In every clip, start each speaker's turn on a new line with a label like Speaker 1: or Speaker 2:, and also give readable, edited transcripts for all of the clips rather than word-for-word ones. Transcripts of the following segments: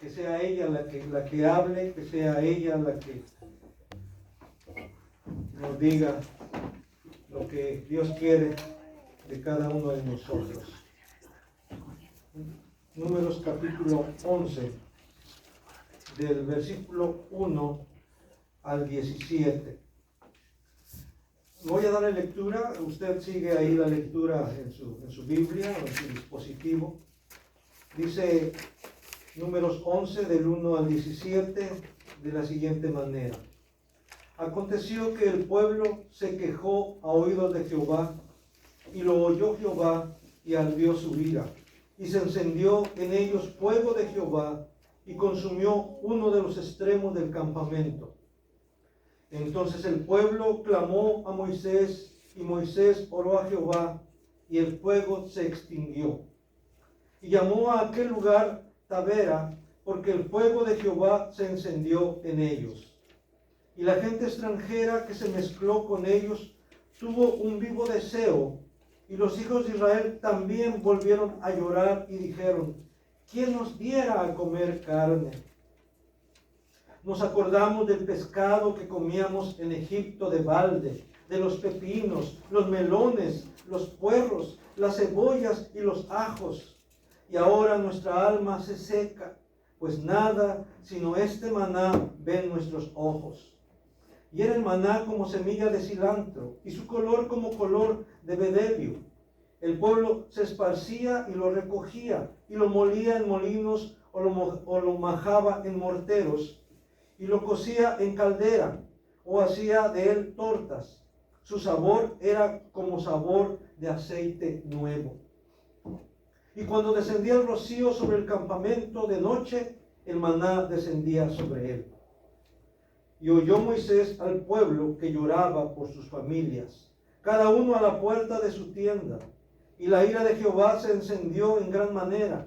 Speaker 1: que sea ella la que hable, que sea ella la que nos diga lo que Dios quiere de cada uno de nosotros. Números capítulo 11, del versículo 1 al 17. Voy a darle lectura, usted sigue ahí la lectura en su Biblia o en su dispositivo. Dice Números 11 del 1 al 17 de la siguiente manera. Aconteció que el pueblo se quejó a oídos de Jehová, y lo oyó Jehová y ardió su ira, y se encendió en ellos fuego de Jehová, y consumió uno de los extremos del campamento. Entonces el pueblo clamó a Moisés, y Moisés oró a Jehová, y el fuego se extinguió. Y llamó a aquel lugar Tabera, porque el fuego de Jehová se encendió en ellos. Y la gente extranjera que se mezcló con ellos tuvo un vivo deseo, y los hijos de Israel también volvieron a llorar y dijeron: ¿quién nos diera a comer carne? Nos acordamos del pescado que comíamos en Egipto de balde, de los pepinos, los melones, los puerros, las cebollas y los ajos. Y ahora nuestra alma se seca, pues nada sino este maná ven nuestros ojos. Y era el maná como semilla de cilantro, y su color como color de bedelio. El pueblo se esparcía y lo recogía, y lo molía en molinos o lo majaba en morteros, y lo cocía en caldera, o hacía de él tortas. Su sabor era como sabor de aceite nuevo. Y cuando descendía el rocío sobre el campamento de noche, el maná descendía sobre él. Y oyó Moisés al pueblo que lloraba por sus familias, cada uno a la puerta de su tienda. Y la ira de Jehová se encendió en gran manera.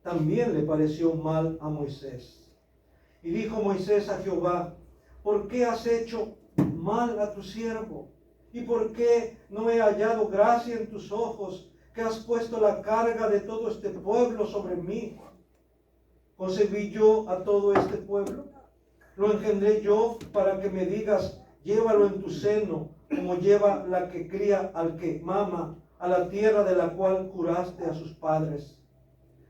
Speaker 1: También le pareció mal a Moisés. Y dijo Moisés a Jehová: ¿por qué has hecho mal a tu siervo? ¿Y por qué no he hallado gracia en tus ojos, que has puesto la carga de todo este pueblo sobre mí? ¿Concebí yo a todo este pueblo? ¿Lo engendré yo para que me digas: llévalo en tu seno, como lleva la que cría al que mama, a la tierra de la cual juraste a sus padres?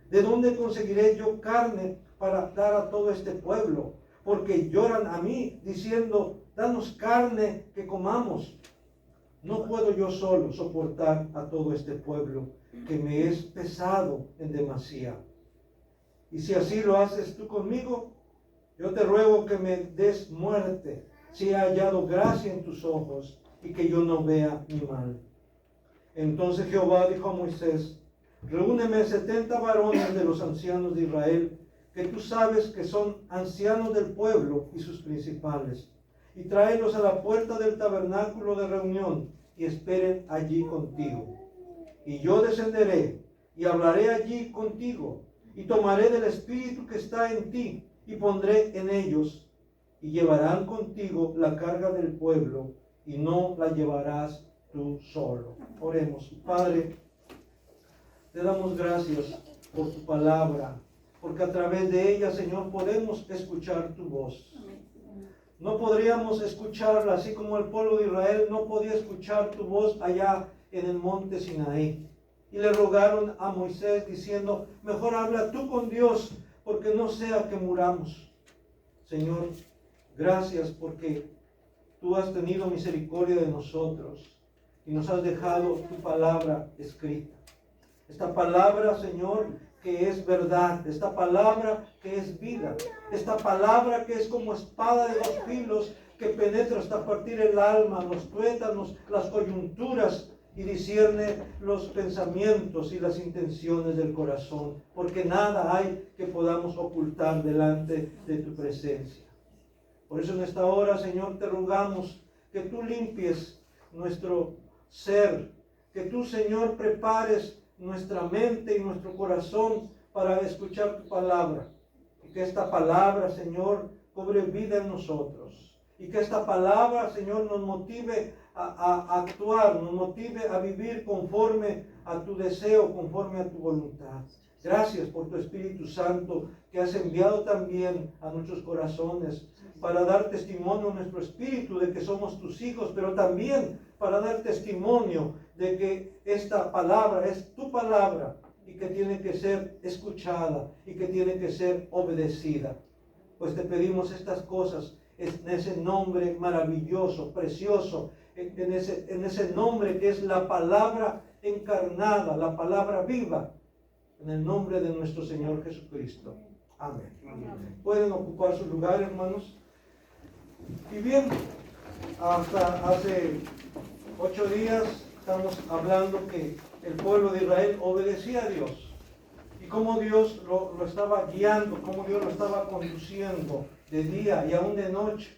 Speaker 1: ¿De dónde conseguiré yo carne para dar a todo este pueblo? Porque lloran a mí, diciendo: danos carne que comamos. No puedo yo solo soportar a todo este pueblo, que me es pesado en demasía. Y si así lo haces tú conmigo, yo te ruego que me des muerte, si he hallado gracia en tus ojos, y que yo no vea mi mal. Entonces Jehová dijo a Moisés: reúneme 70 varones de los ancianos de Israel, que tú sabes que son ancianos del pueblo y sus principales, y tráelos a la puerta del tabernáculo de reunión, y esperen allí contigo. Y yo descenderé, y hablaré allí contigo, y tomaré del espíritu que está en ti, y pondré en ellos, y llevarán contigo la carga del pueblo, y no la llevarás tú solo. Oremos. Padre, te damos gracias por tu palabra, porque a través de ella, Señor, podemos escuchar tu voz. No podríamos escucharla así como el pueblo de Israel no podía escuchar tu voz allá en el monte Sinaí. Y le rogaron a Moisés diciendo: mejor habla tú con Dios, porque no sea que muramos. Señor, gracias porque tú has tenido misericordia de nosotros y nos has dejado tu palabra escrita. Esta palabra, Señor, que es verdad, esta palabra que es vida, esta palabra que es como espada de dos filos, que penetra hasta partir el alma, los tuétanos, las coyunturas, y discierne los pensamientos y las intenciones del corazón, porque nada hay que podamos ocultar delante de tu presencia. Por eso en esta hora, Señor, te rogamos que tú limpies nuestro ser, que tú, Señor, prepares nuestra mente y nuestro corazón para escuchar tu palabra, y que esta palabra, Señor, cobre vida en nosotros, y que esta palabra, Señor, nos motive a actuar, nos motive a vivir conforme a tu deseo, conforme a tu voluntad. Gracias por tu Espíritu Santo que has enviado también a nuestros corazones para dar testimonio a nuestro espíritu de que somos tus hijos, pero también para dar testimonio de que esta palabra es tu palabra y que tiene que ser escuchada y que tiene que ser obedecida. Pues te pedimos estas cosas en ese nombre maravilloso, precioso, en ese nombre que es la palabra encarnada, la palabra viva, en el nombre de nuestro Señor Jesucristo. Amén. Amén. Pueden ocupar su lugar, hermanos. Y bien, hasta hace 8 días estamos hablando que el pueblo de Israel obedecía a Dios. Y cómo Dios lo estaba guiando, cómo Dios lo estaba conduciendo de día y aún de noche.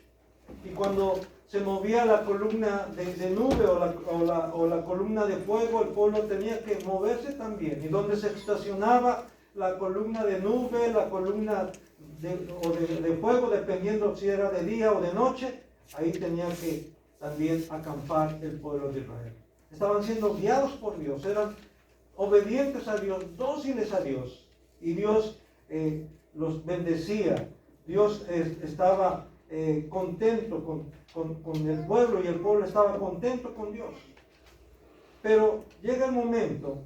Speaker 1: Y cuando se movía la columna de nube o la columna de fuego, el pueblo tenía que moverse también. Y donde se estacionaba la columna de nube, la columna de fuego, dependiendo si era de día o de noche, ahí tenía que también acampar el pueblo de Israel. Estaban siendo guiados por Dios, eran obedientes a Dios, dóciles a Dios, y Dios los bendecía. Dios estaba contento con el pueblo y el pueblo estaba contento con Dios. Pero llega el momento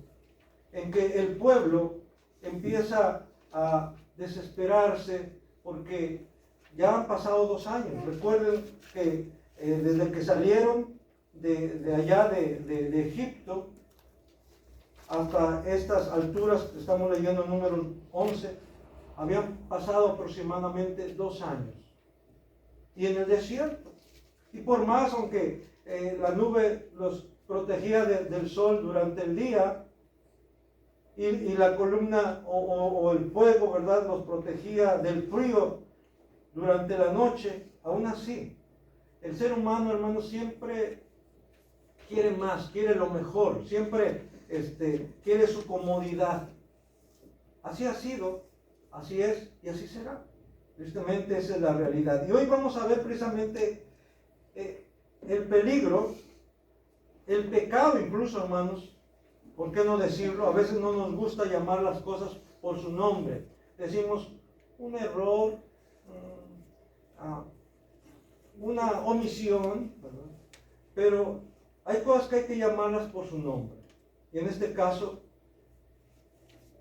Speaker 1: en que el pueblo empieza a desesperarse porque ya han pasado 2 años. Recuerden que desde que salieron de allá de Egipto hasta estas alturas, estamos leyendo el número 11, habían pasado aproximadamente 2 años. Y en el desierto. Y por más, aunque la nube los protegía del sol durante el día, y la columna o el fuego, ¿verdad?, los protegía del frío durante la noche, aún así, el ser humano, hermano, siempre quiere más, quiere lo mejor, siempre quiere su comodidad. Así ha sido, así es y así será. Tristemente esa es la realidad. Y hoy vamos a ver precisamente el peligro, el pecado incluso, hermanos. ¿Por qué no decirlo? A veces no nos gusta llamar las cosas por su nombre. Decimos un error, una omisión, ¿verdad? Pero hay cosas que hay que llamarlas por su nombre. Y en este caso,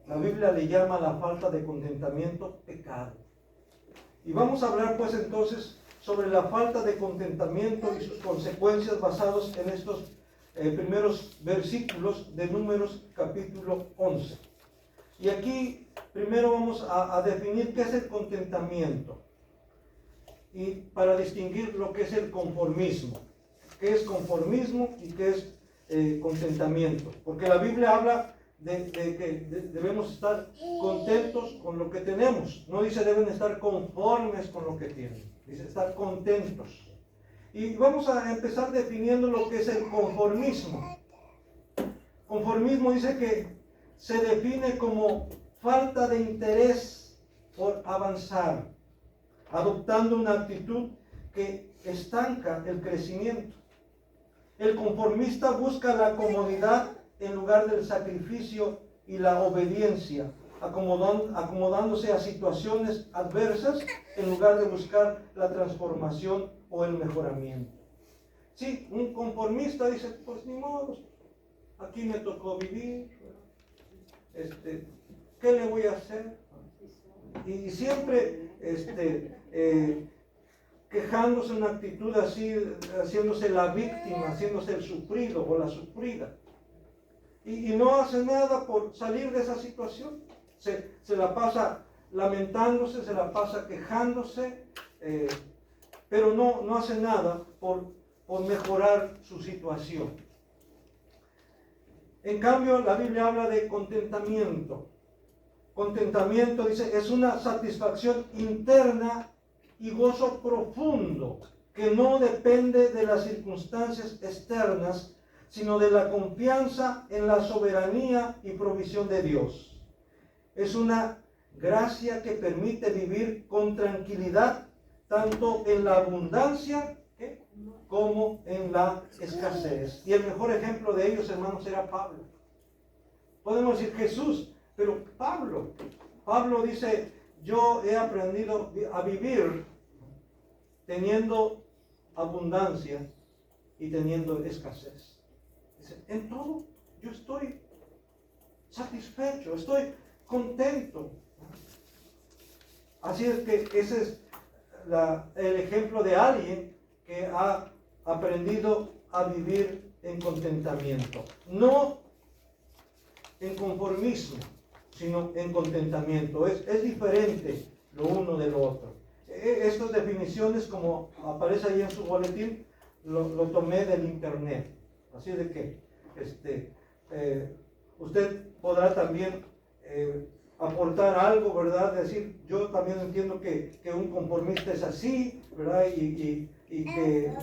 Speaker 1: la Biblia le llama a la falta de contentamiento pecado. Y vamos a hablar pues entonces sobre la falta de contentamiento y sus consecuencias basados en estos primeros versículos de Números capítulo 11. Y aquí primero vamos a definir qué es el contentamiento y para distinguir lo que es el conformismo. ¿Qué es conformismo y qué es contentamiento? Porque la Biblia habla de que debemos estar contentos con lo que tenemos. No dice deben estar conformes con lo que tienen. Dice estar contentos. Y vamos a empezar definiendo lo que es el conformismo. Conformismo dice que se define como falta de interés por avanzar, adoptando una actitud que estanca el crecimiento. El conformista busca la comodidad en lugar del sacrificio y la obediencia, acomodándose a situaciones adversas en lugar de buscar la transformación o el mejoramiento. Sí, un conformista dice, pues ni modo, aquí me tocó vivir, ¿qué le voy a hacer? Y siempre quejándose, una actitud así, haciéndose la víctima, haciéndose el sufrido o la sufrida. Y no hace nada por salir de esa situación. Se la pasa lamentándose, se la pasa quejándose, pero no hace nada por mejorar su situación. En cambio, la Biblia habla de contentamiento. Contentamiento, dice, es una satisfacción interna y gozo profundo que no depende de las circunstancias externas, sino de la confianza en la soberanía y provisión de Dios. Es una gracia que permite vivir con tranquilidad, tanto en la abundancia como en la escasez. Y el mejor ejemplo de ellos, hermanos, era Pablo. Podemos decir, Jesús Pero Pablo dice, yo he aprendido a vivir teniendo abundancia y teniendo escasez. Dice, en todo yo estoy satisfecho, estoy contento. Así es que ese es el ejemplo de alguien que ha aprendido a vivir en contentamiento. No en conformismo, sino en contentamiento. Es diferente lo uno de lo otro. Estas definiciones, como aparece ahí en su boletín, lo tomé del internet. Así de que usted podrá también aportar algo, ¿verdad? Decir, yo también entiendo que un conformista es así, ¿verdad? Y que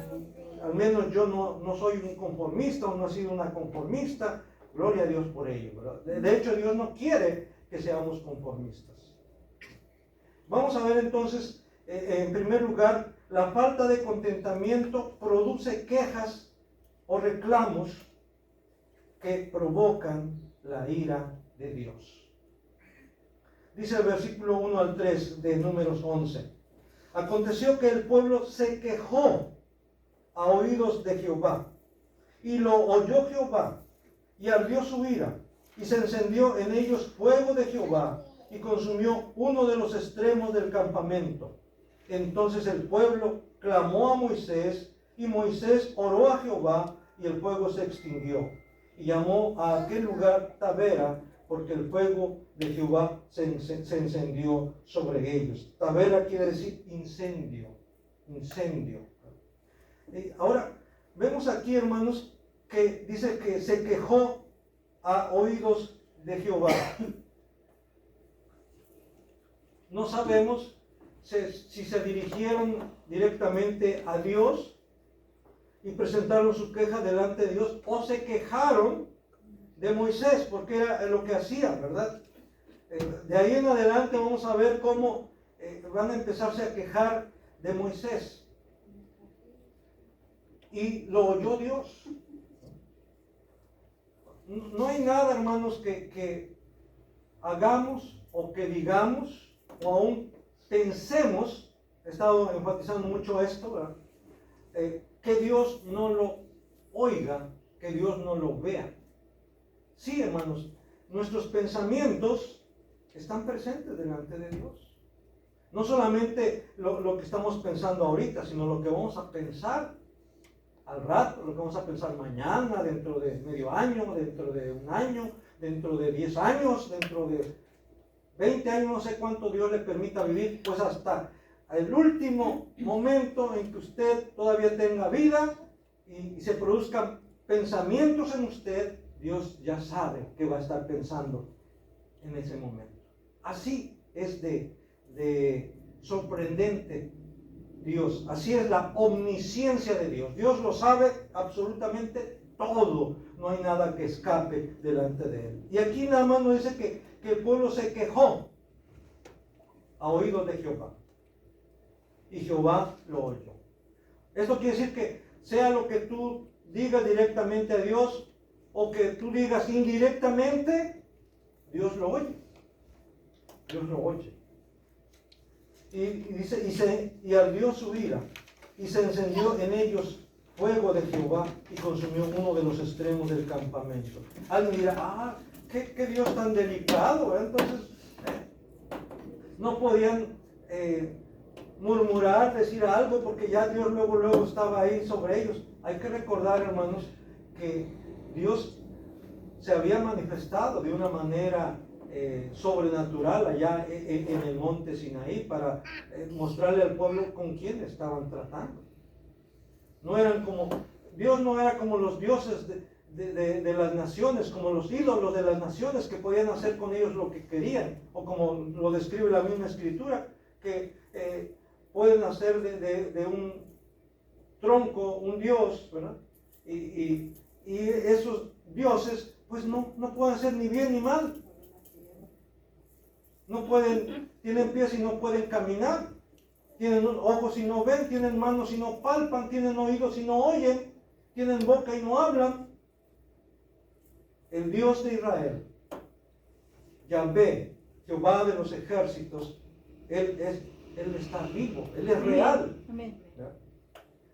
Speaker 1: al menos yo no soy un conformista o no he sido una conformista. Gloria a Dios por ello, ¿verdad? De hecho, Dios no quiere que seamos conformistas. Vamos a ver entonces, en primer lugar, la falta de contentamiento produce quejas o reclamos que provocan la ira de Dios. Dice el versículo 1 al 3 de Números 11. Aconteció que el pueblo se quejó a oídos de Jehová, y lo oyó Jehová, y ardió su ira, y se encendió en ellos fuego de Jehová, y consumió uno de los extremos del campamento. Entonces el pueblo clamó a Moisés, y Moisés oró a Jehová, y el fuego se extinguió. Y llamó a aquel lugar Tabera, porque el fuego de Jehová se encendió sobre ellos. Tabera quiere decir incendio. Ahora, vemos aquí, hermanos, que dice que se quejó a oídos de Jehová. No sabemos si se dirigieron directamente a Dios y presentaron su queja delante de Dios, o se quejaron de Moisés, porque era lo que hacía, ¿verdad? De ahí en adelante vamos a ver cómo van a empezarse a quejar de Moisés. Y lo oyó Dios. No hay nada, hermanos, que hagamos o que digamos o aún pensemos, he estado enfatizando mucho esto, ¿verdad? Que Dios no lo oiga, que Dios no lo vea. Sí, hermanos, nuestros pensamientos están presentes delante de Dios. No solamente lo que estamos pensando ahorita, sino lo que vamos a pensar al rato, lo que vamos a pensar mañana, dentro de medio año, dentro de un año, dentro de 10 años, dentro de 20 años, no sé cuánto Dios le permita vivir, pues hasta el último momento en que usted todavía tenga vida y se produzcan pensamientos en usted, Dios ya sabe qué va a estar pensando en ese momento. Así es de sorprendente Dios. Así es la omnisciencia de Dios. Dios lo sabe absolutamente todo. No hay nada que escape delante de Él. Y aquí nada más nos dice que el pueblo se quejó a oídos de Jehová. Y Jehová lo oyó. Esto quiere decir que sea lo que tú digas directamente a Dios o que tú digas indirectamente, Dios lo oye. Dios lo oye. Y dice, y ardió su ira, y se encendió en ellos fuego de Jehová, y consumió uno de los extremos del campamento. Alguien dirá, qué Dios tan delicado, ¿eh? Entonces, no podían murmurar, decir algo, porque ya Dios luego estaba ahí sobre ellos. Hay que recordar, hermanos, que Dios se había manifestado de una manera sobrenatural allá en el monte Sinaí para mostrarle al pueblo con quién estaban tratando. Dios no era como los dioses de las naciones, como los ídolos de las naciones que podían hacer con ellos lo que querían, o como lo describe la misma escritura, que pueden hacer de un tronco un dios, ¿verdad? Y esos dioses pues no pueden hacer ni bien ni mal. Tienen pies y no pueden caminar, tienen ojos y no ven, tienen manos y no palpan, tienen oídos y no oyen, tienen boca y no hablan. El Dios de Israel Yahvé, Jehová de los ejércitos, Él está vivo, Él es real.
Speaker 2: Amén.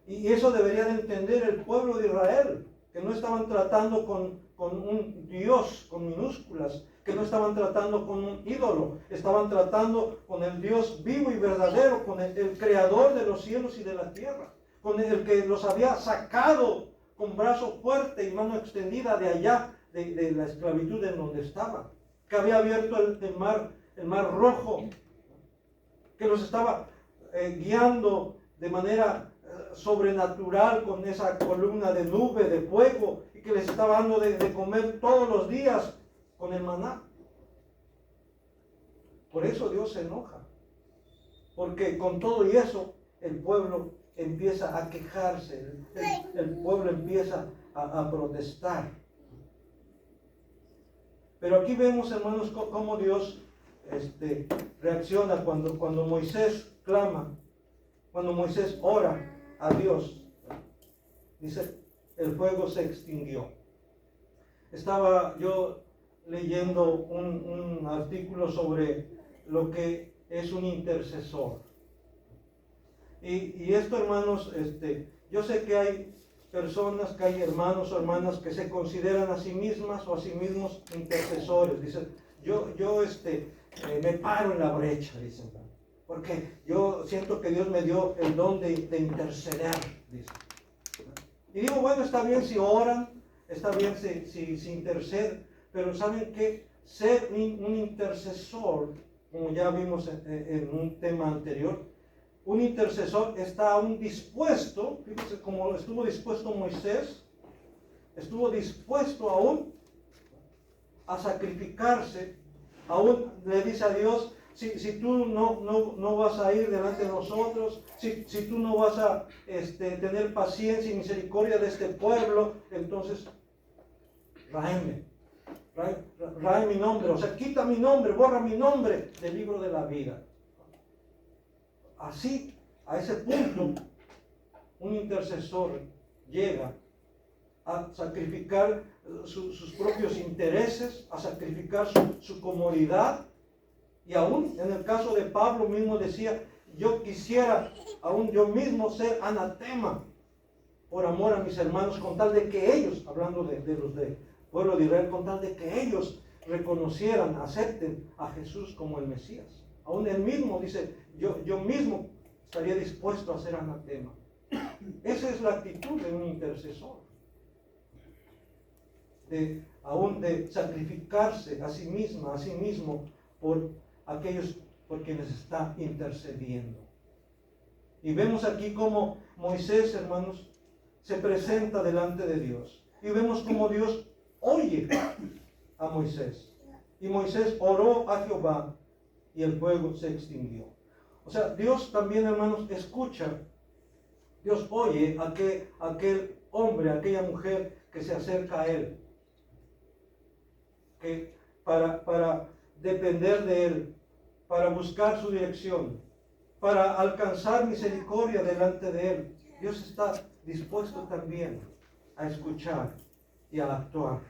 Speaker 1: Y eso debería de entender el pueblo de Israel, que no estaban tratando con un Dios con minúsculas, que no estaban tratando con un ídolo, estaban tratando con el Dios vivo y verdadero, con el creador de los cielos y de la tierra, con el que los había sacado con brazo fuerte y mano extendida de allá, de la esclavitud en donde estaban, que había abierto el mar rojo, que los estaba guiando de manera sobrenatural con esa columna de nube, de fuego, y que les estaba dando de comer todos los días con el maná. Por eso Dios se enoja, porque con todo y eso el pueblo empieza a quejarse, el pueblo empieza a protestar. Pero aquí vemos, hermanos, cómo Dios reacciona cuando Moisés clama, cuando Moisés ora a Dios. Dice, el fuego se extinguió. Estaba yo leyendo un artículo sobre lo que es un intercesor. Y esto, hermanos, yo sé que hay personas, que hay hermanos o hermanas que se consideran a sí mismas o a sí mismos intercesores. Dicen, yo me paro en la brecha, dicen, porque yo siento que Dios me dio el don de interceder, dicen. Y digo, bueno, está bien si oran, está bien si interceden, pero ¿saben qué? Ser un intercesor, como ya vimos en un tema anterior, un intercesor está aún dispuesto, fíjense como estuvo dispuesto Moisés, estuvo dispuesto aún a sacrificarse, aún le dice a Dios, si tú no vas a ir delante de nosotros, si tú no vas a tener paciencia y misericordia de este pueblo, entonces ráeme mi nombre, o sea, quita mi nombre, borra mi nombre del libro de la vida. Así, a ese punto, un intercesor llega a sacrificar sus propios intereses, a sacrificar su comodidad. Y aún en el caso de Pablo mismo decía, yo quisiera aún yo mismo ser anatema por amor a mis hermanos, con tal de que ellos, hablando de los del pueblo de Israel, con tal de que ellos reconocieran, acepten a Jesús como el Mesías. Aún él mismo dice, yo mismo estaría dispuesto a ser anatema. Esa es la actitud de un intercesor. Aún de sacrificarse a sí misma, a sí mismo, por aquellos por quienes está intercediendo. Y vemos aquí cómo Moisés, hermanos, se presenta delante de Dios. Y vemos cómo Dios oye a Moisés. Y Moisés oró a Jehová y el fuego se extinguió. O sea, Dios también, hermanos, escucha. Dios oye a aquel hombre, a aquella mujer que se acerca a Él. Que para depender de Él, para buscar su dirección, para alcanzar misericordia delante de Él. Dios está dispuesto también a escuchar y a actuar.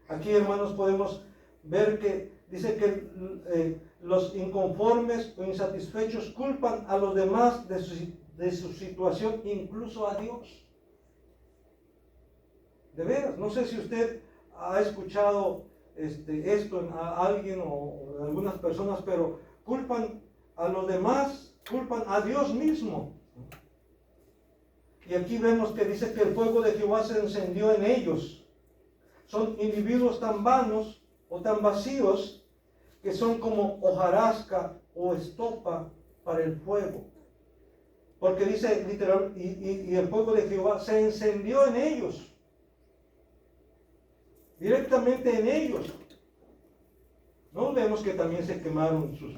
Speaker 1: Aquí, hermanos, podemos ver que dice que los inconformes o insatisfechos culpan a los demás de su situación, incluso a Dios. De veras, no sé si usted ha escuchado esto a alguien o a algunas personas, pero culpan a los demás, culpan a Dios mismo. Y aquí vemos que dice que el fuego de Jehová se encendió en ellos. Son individuos tan vanos o tan vacíos que son como hojarasca o estopa para el fuego. Porque dice literal, y el fuego de Jehová se encendió en ellos. Directamente en ellos. No vemos que también se quemaron sus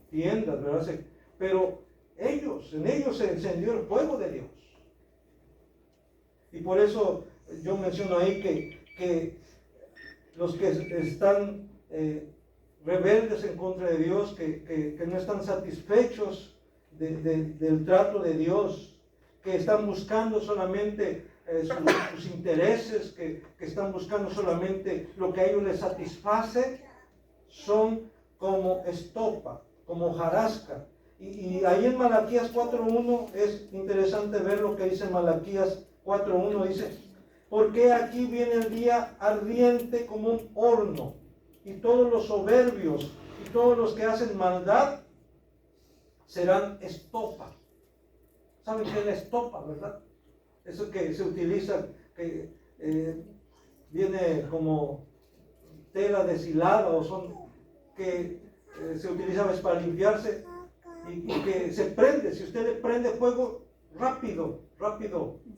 Speaker 1: tiendas, ¿verdad? Pero en ellos se encendió el fuego de Dios. Y por eso yo menciono ahí que los que están rebeldes en contra de Dios, que no están satisfechos del trato de Dios, que están buscando solamente sus intereses, que están buscando solamente lo que a ellos les satisface, son como estopa, como hojarasca. Y ahí en Malaquías 4.1 es interesante ver lo que dice Malaquías 4.1. Dice, porque aquí viene el día ardiente como un horno, y todos los soberbios y todos los que hacen maldad serán estopa. ¿Saben qué es la estopa, verdad? Eso que se utiliza, que viene como tela deshilada, o son que se utilizaba para limpiarse, y que se prende. Si usted le prende fuego, rápido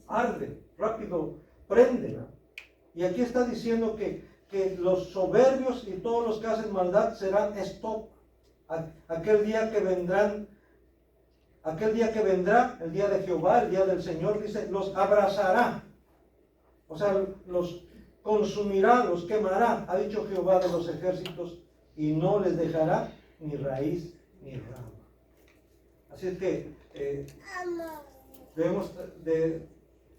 Speaker 1: arde, rápido prende, ¿no? Y aquí está diciendo que los soberbios y todos los que hacen maldad serán estopa. Aquel día que vendrá, el día de Jehová, el día del Señor, dice, los abrazará. O sea, los consumirá, los quemará, ha dicho Jehová de los ejércitos, y no les dejará ni raíz ni rama. Así es que debemos de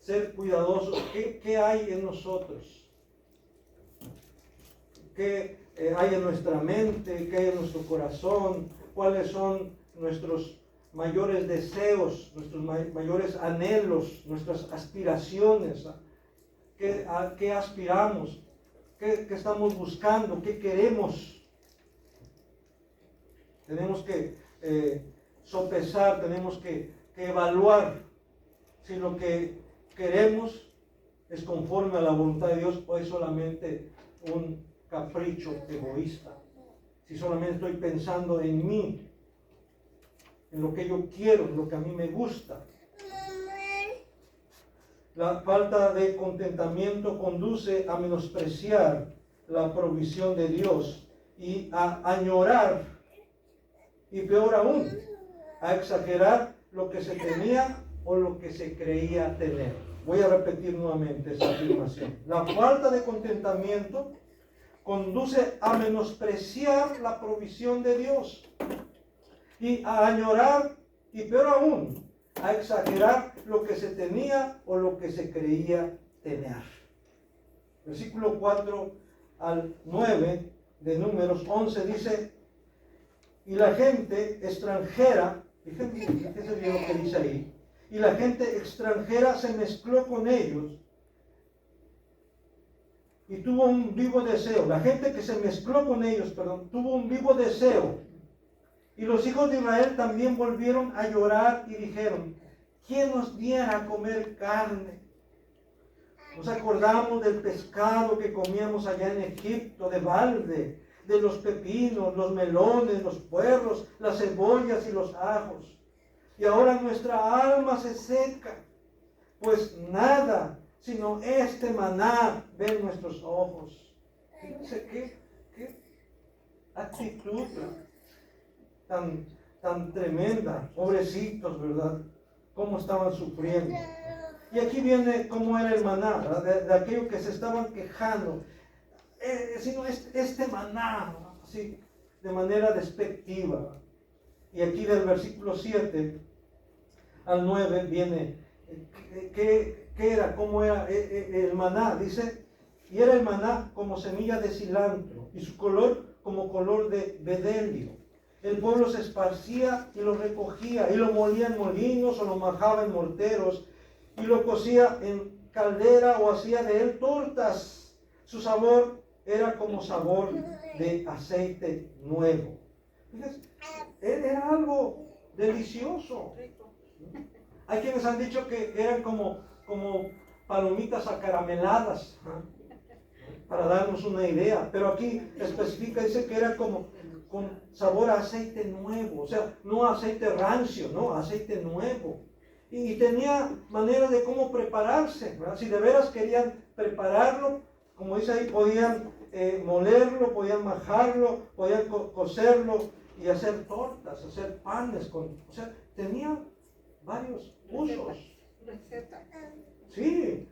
Speaker 1: ser cuidadosos. ¿Qué hay en nosotros? ¿Qué hay en nuestra mente? ¿Qué hay en nuestro corazón? ¿Cuáles son nuestros mayores deseos, nuestros mayores anhelos, nuestras aspiraciones? ¿A qué aspiramos? ¿Qué estamos buscando? ¿Qué queremos? Tenemos que sopesar, tenemos que evaluar si lo que queremos es conforme a la voluntad de Dios o es solamente un capricho egoísta. Si solamente estoy pensando en mí, en lo que yo quiero, en lo que a mí me gusta. La falta de contentamiento conduce a menospreciar la provisión de Dios y a añorar, y peor aún, a exagerar lo que se tenía o lo que se creía tener. Voy a repetir nuevamente esta afirmación. La falta de contentamiento conduce a menospreciar la provisión de Dios y a añorar, y peor aún, a exagerar lo que se tenía o lo que se creía tener. Versículo 4 al 9 de Números 11 dice, y la gente extranjera, fíjense bien lo que dice ahí, y la gente extranjera se mezcló con ellos y tuvo un vivo deseo. La gente que se mezcló con ellos, tuvo un vivo deseo. Y los hijos de Israel también volvieron a llorar y dijeron, ¿quién nos diera a comer carne? Nos acordamos del pescado que comíamos allá en Egipto, de balde, de los pepinos, los melones, los puerros, las cebollas y los ajos. Y ahora nuestra alma se seca, pues nada, sino este maná ven nuestros ojos. Fíjense qué actitud tan tremenda. Pobrecitos, ¿verdad? Cómo estaban sufriendo. Y aquí viene cómo era el maná, ¿verdad? De aquello que se estaban quejando. Sino este maná, así, de manera despectiva. Y aquí del versículo 7 al 9 viene, ¿qué era? ¿Cómo era el maná? Dice, y era el maná como semilla de cilantro, y su color como color de bedelio. El pueblo se esparcía y lo recogía, y lo molía en molinos, o lo majaba en morteros, y lo cocía en caldera, o hacía de él tortas. Su sabor era como sabor de aceite nuevo. Fíjense, era algo delicioso. Hay quienes han dicho que eran como palomitas acarameladas, ¿no? Para darnos una idea, pero aquí especifica, dice que era como con sabor a aceite nuevo, o sea, no aceite rancio, no, aceite nuevo. Y tenía manera de cómo prepararse, ¿verdad? Si de veras querían prepararlo, como dice ahí, podían molerlo, podían majarlo, podían cocerlo y hacer tortas, hacer panes, o sea, tenía varios usos. Sí,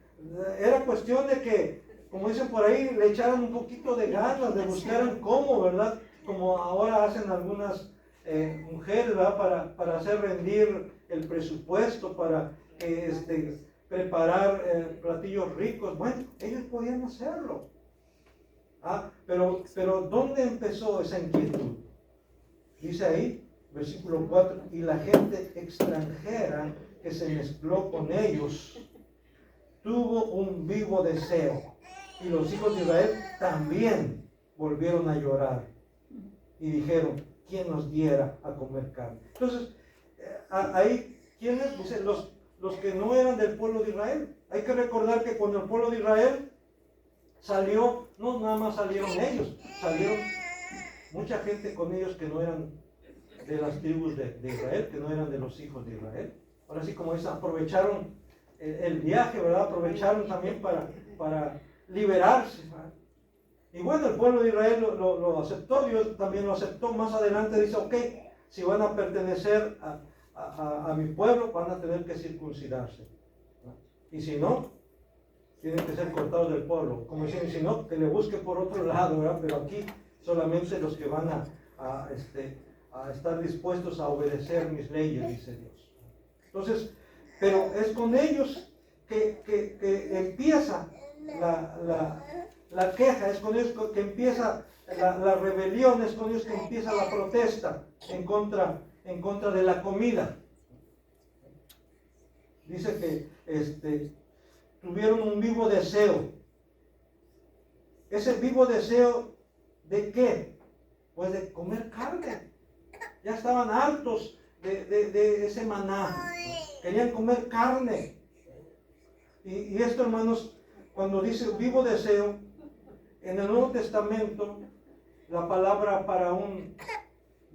Speaker 1: era cuestión de que, como dicen por ahí, le echaran un poquito de ganas, de buscaran cómo, ¿verdad? Como ahora hacen algunas mujeres, ¿verdad? Para hacer rendir el presupuesto, para preparar platillos ricos. Bueno, ellos podían hacerlo. Pero ¿dónde empezó esa inquietud? Dice ahí, versículo 4, y la gente extranjera que se mezcló con ellos tuvo un vivo deseo. Y los hijos de Israel también volvieron a llorar y dijeron, ¿quién nos diera a comer carne? Entonces, ahí, ¿quiénes? Dice, los que no eran del pueblo de Israel. Hay que recordar que cuando el pueblo de Israel salió, no nada más salieron ellos, salieron mucha gente con ellos que no eran de las tribus de Israel, que no eran de los hijos de Israel. Ahora sí, como dicen, aprovecharon el viaje, ¿verdad? Aprovecharon también para liberarse, ¿verdad? Y bueno, el pueblo de Israel lo aceptó, Dios también lo aceptó. Más adelante dice, ok, si van a pertenecer a mi pueblo, van a tener que circuncidarse, ¿no? Y si no, tienen que ser cortados del pueblo. Como dicen, si no, que le busque por otro lado, ¿verdad? Pero aquí solamente los que van a estar dispuestos a obedecer mis leyes, dice Dios. Entonces, pero es con ellos que empieza la queja, es con ellos que empieza la rebelión, es con ellos que empieza la protesta en contra de la comida. Dice que tuvieron un vivo deseo. Ese vivo deseo, ¿de qué? Pues de comer carne. Ya estaban hartos de ese maná. Querían comer carne. Y esto, hermanos, cuando dice vivo deseo, en el Nuevo Testamento, la palabra para un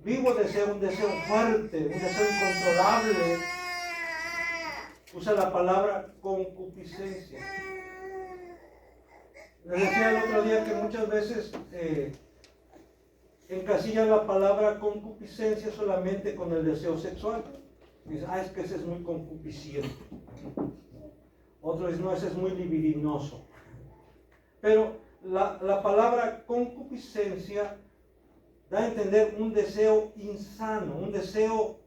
Speaker 1: vivo deseo, un deseo fuerte, un deseo incontrolable, usa la palabra concupiscencia. Les decía el otro día que muchas veces encasillan la palabra concupiscencia solamente con el deseo sexual. Dice, es que ese es muy concupisciente. Otro dice, no, ese es muy libidinoso. Pero la palabra concupiscencia da a entender un deseo insano, un deseo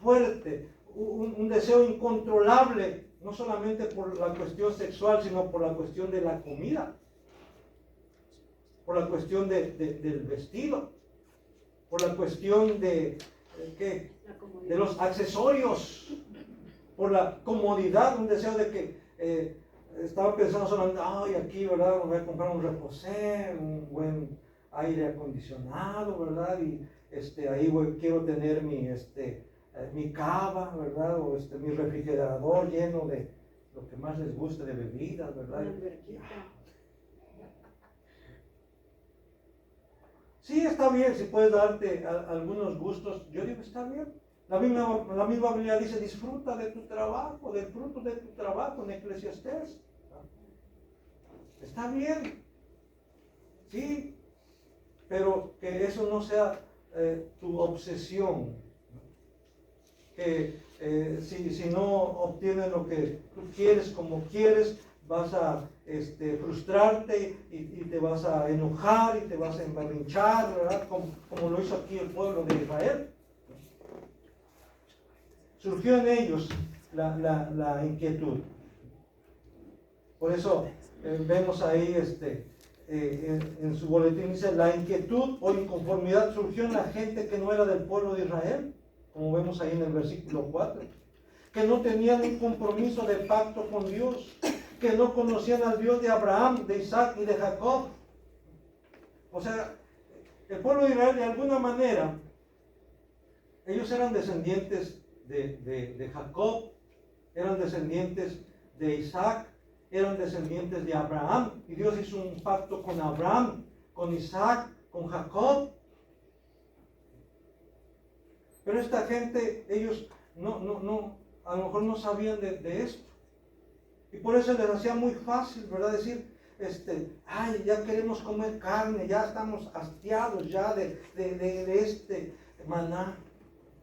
Speaker 1: fuerte, un deseo incontrolable, no solamente por la cuestión sexual, sino por la cuestión de la comida, por la cuestión del vestido, por la cuestión de los accesorios, por la comodidad, un deseo de que estaba pensando solamente, aquí, ¿verdad? Me voy a comprar un reposé, un buen aire acondicionado, ¿verdad? Y ahí quiero tener mi cava, ¿verdad? O mi refrigerador lleno de lo que más les guste de bebidas, ¿verdad? Sí, está bien, si puedes darte algunos gustos, yo digo, está bien. La misma Biblia dice, disfruta de tu trabajo, del fruto de tu trabajo en Eclesiastés. Está bien, sí, pero que eso no sea tu obsesión. Que si no obtienes lo que tú quieres como quieres, vas a frustrarte y te vas a enojar y te vas a emberrinchar, ¿verdad? Como lo hizo aquí el pueblo de Israel. Surgió en ellos la inquietud. Por eso vemos ahí en su boletín dice, la inquietud o inconformidad surgió en la gente que no era del pueblo de Israel, como vemos ahí en el versículo 4, que no tenían un compromiso de pacto con Dios, que no conocían al Dios de Abraham, de Isaac y de Jacob. O sea, el pueblo de Israel de alguna manera, ellos eran descendientes de Jacob, eran descendientes de Isaac, eran descendientes de Abraham, y Dios hizo un pacto con Abraham, con Isaac, con Jacob. Pero esta gente, ellos a lo mejor no sabían de esto. Y por eso les hacía muy fácil, ¿verdad? Decir, ya queremos comer carne, ya estamos hastiados ya de este maná,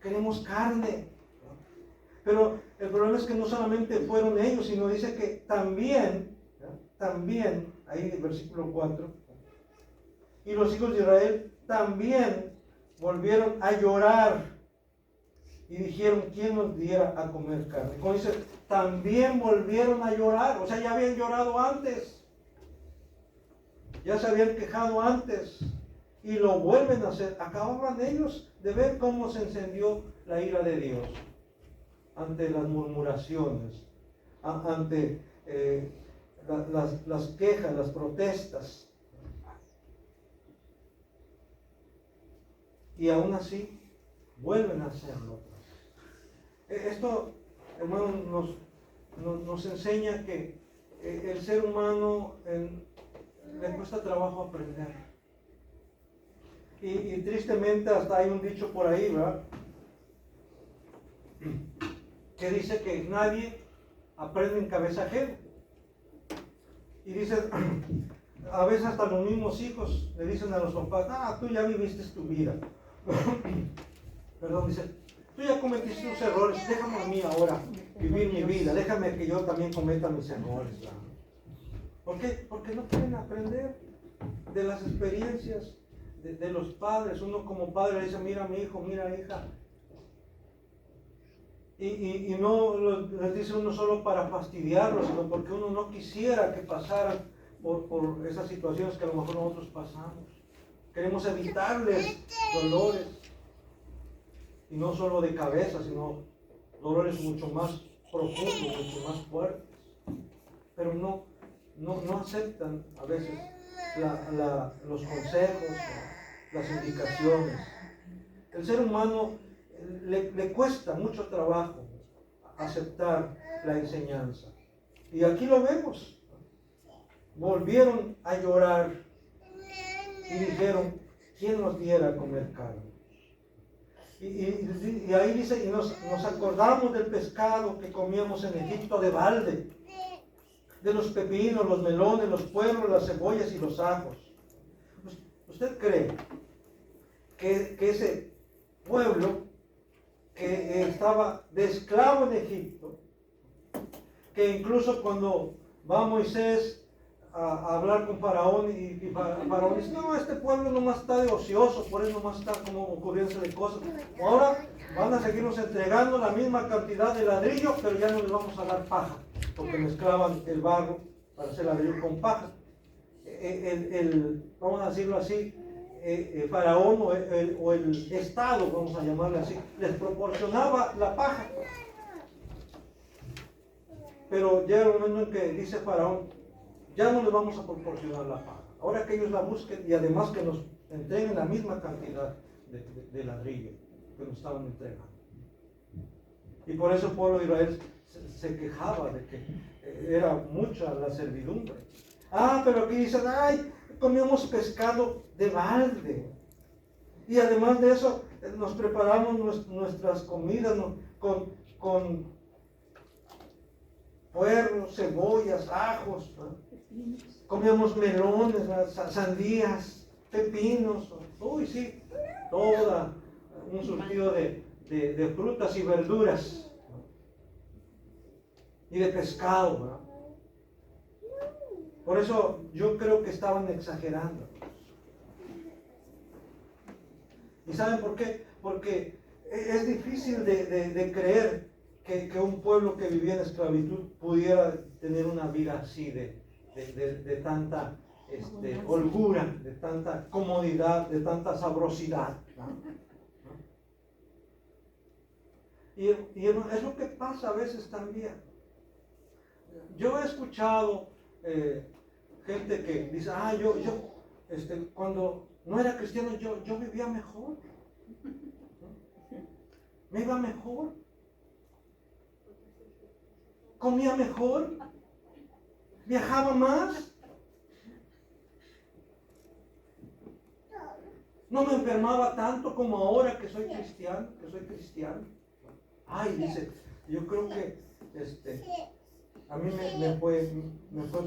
Speaker 1: queremos carne. Pero el problema es que no solamente fueron ellos, sino dice que también, ahí en el versículo 4, y los hijos de Israel también volvieron a llorar y dijeron, ¿quién nos diera a comer carne? Como dice, también volvieron a llorar, o sea, ya habían llorado antes. ya se habían quejado antes y lo vuelven a hacer. Acababan ellos de ver cómo se encendió la ira de Dios ante las murmuraciones, ante las quejas, las protestas. Y aún así vuelven a hacerlo. Esto, hermano, nos enseña que el ser humano le cuesta trabajo aprender. Y tristemente hasta hay un dicho por ahí, ¿verdad? Que dice que nadie aprende en cabeza ajena. Y dice, a veces hasta los mismos hijos le dicen a los papás, tú ya viviste tu vida. Perdón, dice, tú ya cometiste tus errores, déjame a mí ahora vivir mi vida, déjame que yo también cometa mis errores. ¿Verdad? ¿Por qué? Porque no quieren aprender de las experiencias de los padres. Uno como padre le dice, mira mi hijo, mira hija. Y no les dice uno solo para fastidiarlos, sino porque uno no quisiera que pasaran por esas situaciones que a lo mejor nosotros pasamos. Queremos evitarles dolores, y no solo de cabeza, sino dolores mucho más profundos, mucho más fuertes. Pero no aceptan a veces los consejos, las indicaciones. El ser humano le cuesta mucho trabajo aceptar la enseñanza. Y aquí lo vemos. Volvieron a llorar y dijeron, ¿quién nos diera a comer carne? Y ahí dice, y nos acordamos del pescado que comíamos en Egipto de balde, de los pepinos, los melones, los puerros, las cebollas y los ajos. ¿Usted cree que ese pueblo que estaba de esclavo en Egipto, que incluso cuando va Moisés a hablar con Faraón y Faraón dice, no, este pueblo nomás está de ocioso, por eso nomás está como ocurriendo de cosas. Ahora van a seguirnos entregando la misma cantidad de ladrillo, pero ya no les vamos a dar paja, porque mezclaban el barro para hacer ladrillo con paja. Vamos a decirlo así, Faraón o el Estado, vamos a llamarle así, les proporcionaba la paja. Pero llega el momento en que dice Faraón, ya no les vamos a proporcionar la paja. Ahora que ellos la busquen y además que nos entreguen la misma cantidad de ladrillo que nos estaban entregando. Y por eso el pueblo de Israel se quejaba de que era mucha la servidumbre. Pero aquí dicen, comíamos pescado de balde. Y además de eso, nos preparamos nuestras comidas con puerros, cebollas, ajos, ¿no? Comíamos melones, sandías, pepinos, sí, todo un surtido de frutas y verduras, ¿no? Y de pescado, ¿no? Por eso yo creo que estaban exagerando. ¿Y saben por qué? Porque es difícil de creer que un pueblo que vivía en esclavitud pudiera tener una vida así de tanta holgura, de tanta comodidad, de tanta sabrosidad, ¿no? Y es lo que pasa a veces también. Yo he escuchado gente que dice, cuando no era cristiano yo vivía mejor, ¿no? Me iba mejor, comía mejor, viajaba más, no me enfermaba tanto como ahora que soy cristiano. Dice, yo creo que a mí me fue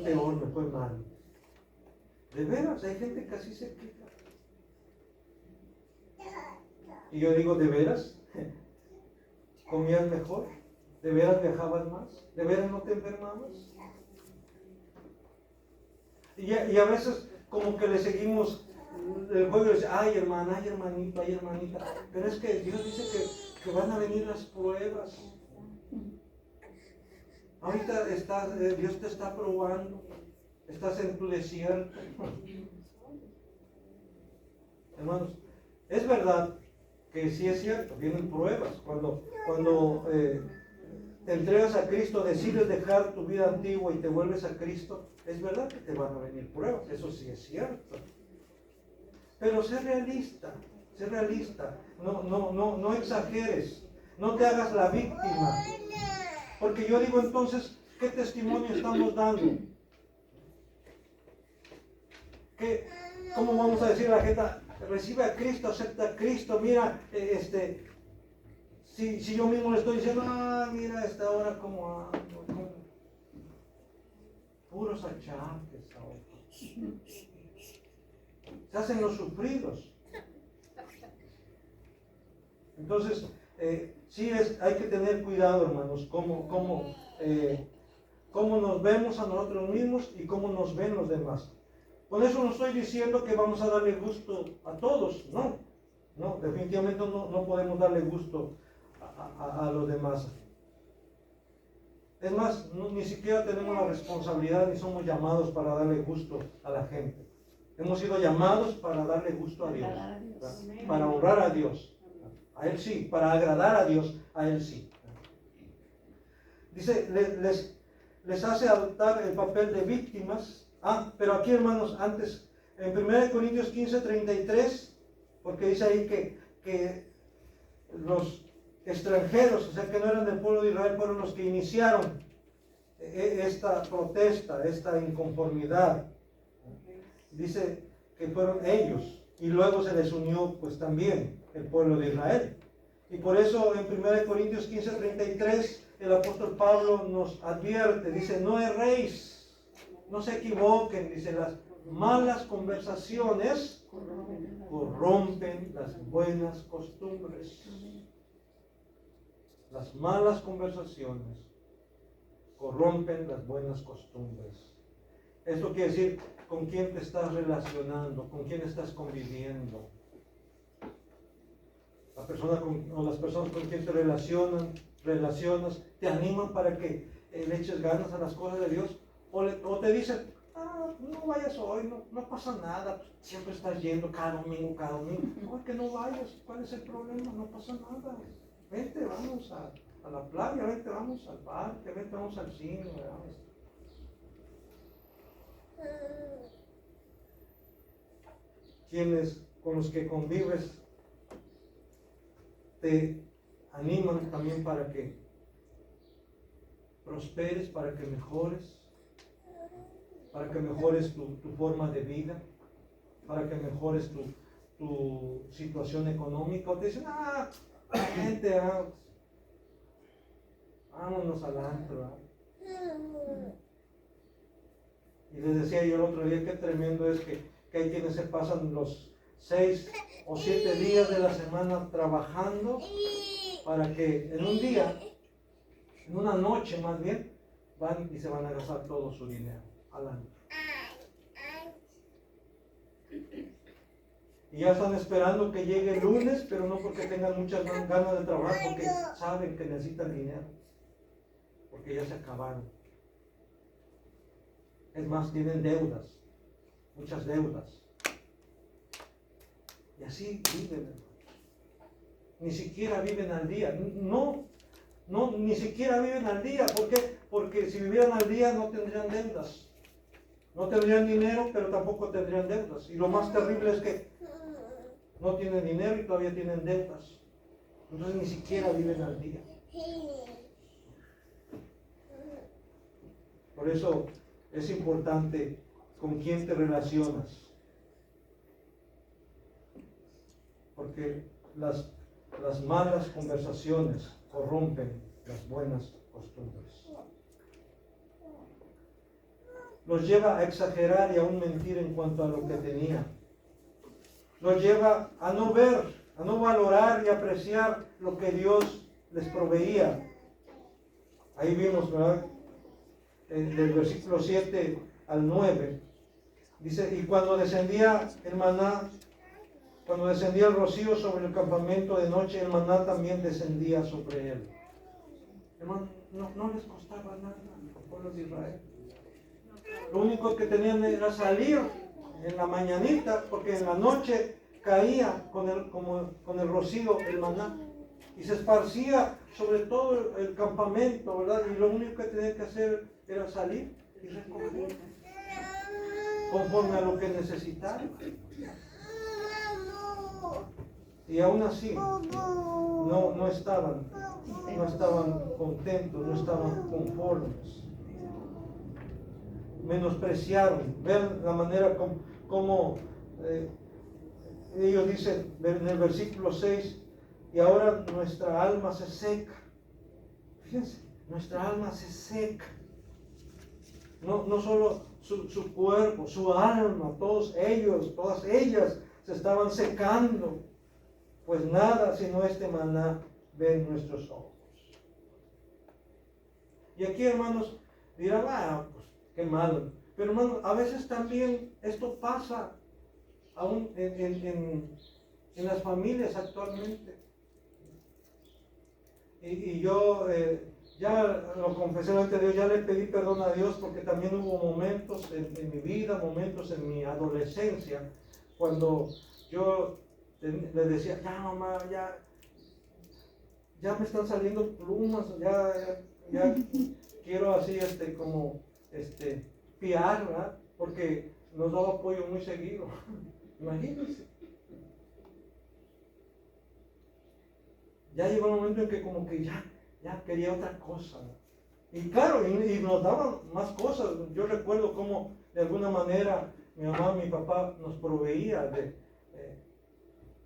Speaker 1: peor, me fue mal. De veras, hay gente que así se queja. Y yo digo, ¿de veras? ¿Comías mejor? ¿De veras viajabas más? ¿De veras no te enfermabas? Y a veces como que le seguimos el juego y dice, hermana, hermanito, hermanita. Pero es que Dios dice que van a venir las pruebas. Ahorita Dios te está probando. ¿Estás en tu desierto? Hermanos, es verdad que sí es cierto, vienen pruebas. Cuando te entregas a Cristo, decides dejar tu vida antigua y te vuelves a Cristo, es verdad que te van a venir pruebas, eso sí es cierto. Pero sé realista, no exageres, no te hagas la víctima. Porque yo digo entonces, ¿qué testimonio estamos dando? ¿Cómo vamos a decir a la gente, recibe a Cristo, acepta a Cristo? Mira, si yo mismo le estoy diciendo, mira, ahora como ando, puros achaques ahora. Se hacen los sufridos. Entonces, sí hay que tener cuidado, hermanos, cómo nos vemos a nosotros mismos y cómo nos ven los demás. Con eso no estoy diciendo que vamos a darle gusto a todos, no, definitivamente no podemos darle gusto a los demás. Es más, ni siquiera tenemos la responsabilidad ni somos llamados para darle gusto a la gente. Hemos sido llamados para darle gusto a Dios, para honrar a Dios. A Él sí, para agradar a Dios, a Él sí. Dice, les hace adoptar el papel de víctimas. Pero aquí, hermanos, antes, en 1 Corintios 15:33, porque dice ahí que los extranjeros, o sea, que no eran del pueblo de Israel, fueron los que iniciaron esta protesta, esta inconformidad. Dice que fueron ellos, y luego se les unió, pues, también el pueblo de Israel. Y por eso en 1 Corintios 15:33 el apóstol Pablo nos advierte, dice, no erréis, no se equivoquen, dice, las malas conversaciones corrompen las buenas costumbres. Las malas conversaciones corrompen las buenas costumbres. Esto quiere decir con quién te estás relacionando, con quién estás conviviendo. Las personas con quien te relacionas, te animan para que le eches ganas a las cosas de Dios, o te dicen, no vayas hoy, no pasa nada, pues, siempre estás yendo cada domingo, no, que no vayas, ¿cuál es el problema? No pasa nada, vente, vamos a la playa, vente, vamos al parque, vente, vamos al cine, ¿verdad? Quienes con los que convives te animan también para que prosperes, para que mejores tu forma de vida, para que mejores tu situación económica. O te dicen, gente, vámonos al antro. Y les decía yo el otro día, qué tremendo es que hay quienes se pasan los 6 o 7 días de la semana trabajando para que en un día, en una noche más bien, van y se van a gastar todo su dinero al año. Y ya están esperando que llegue el lunes, pero no porque tengan muchas ganas de trabajar, porque saben que necesitan dinero, porque ya se acabaron. Es más, tienen deudas, muchas deudas. Y así viven, hermanos. Ni siquiera viven al día. Ni siquiera viven al día. ¿Por qué? Porque si vivieran al día no tendrían deudas. No tendrían dinero, pero tampoco tendrían deudas. Y lo más terrible es que no tienen dinero y todavía tienen deudas. Entonces ni siquiera viven al día. Por eso es importante con quién te relacionas. Porque las malas conversaciones corrompen las buenas costumbres. Los lleva a exagerar y aún mentir en cuanto a lo que tenía. Los lleva a no ver, a no valorar y apreciar lo que Dios les proveía. Ahí vimos, ¿verdad? Del versículo 7 al 9. Dice, y cuando descendía el maná, cuando descendía el rocío sobre el campamento de noche, el maná también descendía sobre él. Hermano, no les costaba nada al pueblo de Israel. Lo único que tenían era salir en la mañanita, porque en la noche caía con el rocío el maná y se esparcía sobre todo el campamento, ¿verdad? Y lo único que tenían que hacer era salir y recoger conforme a lo que necesitaban. Y aún así no estaban contentos, no estaban conformes. Menospreciaron. Vean la manera como ellos dicen en el versículo 6, y ahora nuestra alma se seca. Fíjense, nuestra alma se seca. No solo su cuerpo, su alma, todos ellos, todas ellas se estaban secando. Pues nada sino este maná ven nuestros ojos. Y aquí, hermanos, dirán, pues qué malo. Pero hermanos, a veces también esto pasa aún en las familias actualmente. Y yo ya lo confesé ante Dios, ya le pedí perdón a Dios, porque también hubo momentos en mi vida, momentos en mi adolescencia, cuando yo le decía, ya mamá, ya me están saliendo plumas, ya quiero así piar, ¿verdad? Porque nos daba apoyo muy seguido. Imagínense. Ya llegó el momento en que como que ya quería otra cosa. Y claro, y nos daban más cosas. Yo recuerdo cómo de alguna manera mi mamá, mi papá nos proveía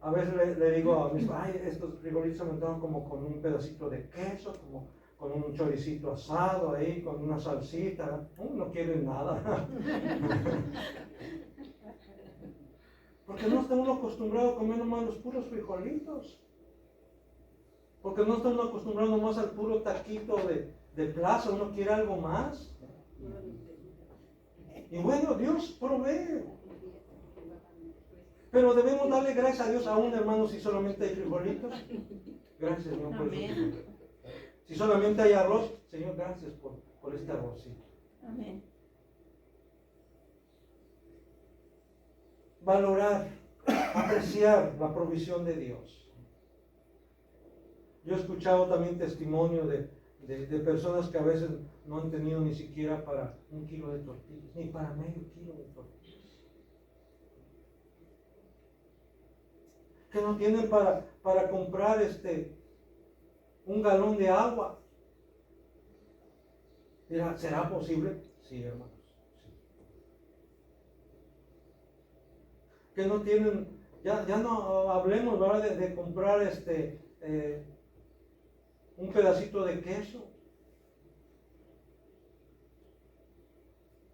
Speaker 1: a veces le digo a mis padres, estos frijolitos se me daban como con un pedacito de queso, como con un choricito asado ahí, con una salsita. No quieren nada. Porque no está uno acostumbrado a comer nomás los puros frijolitos. Porque no está uno acostumbrado nomás al puro taquito de plaza, uno quiere algo más. Y bueno, Dios provee. Pero debemos darle gracias a Dios aún, hermanos, si solamente hay frijolitos. Gracias, Señor, por eso. Si solamente hay arroz, Señor, gracias por este arrocito.
Speaker 2: Amén.
Speaker 1: Valorar, apreciar la provisión de Dios. Yo he escuchado también testimonio de personas que a veces no han tenido ni siquiera para 1 kilo de tortillas, ni para medio kilo de tortillas. Que no tienen para comprar un galón de agua. Dirá, ¿será posible? Sí, hermanos. Sí. Que no tienen, ya no hablemos, ¿verdad? De comprar un pedacito de queso.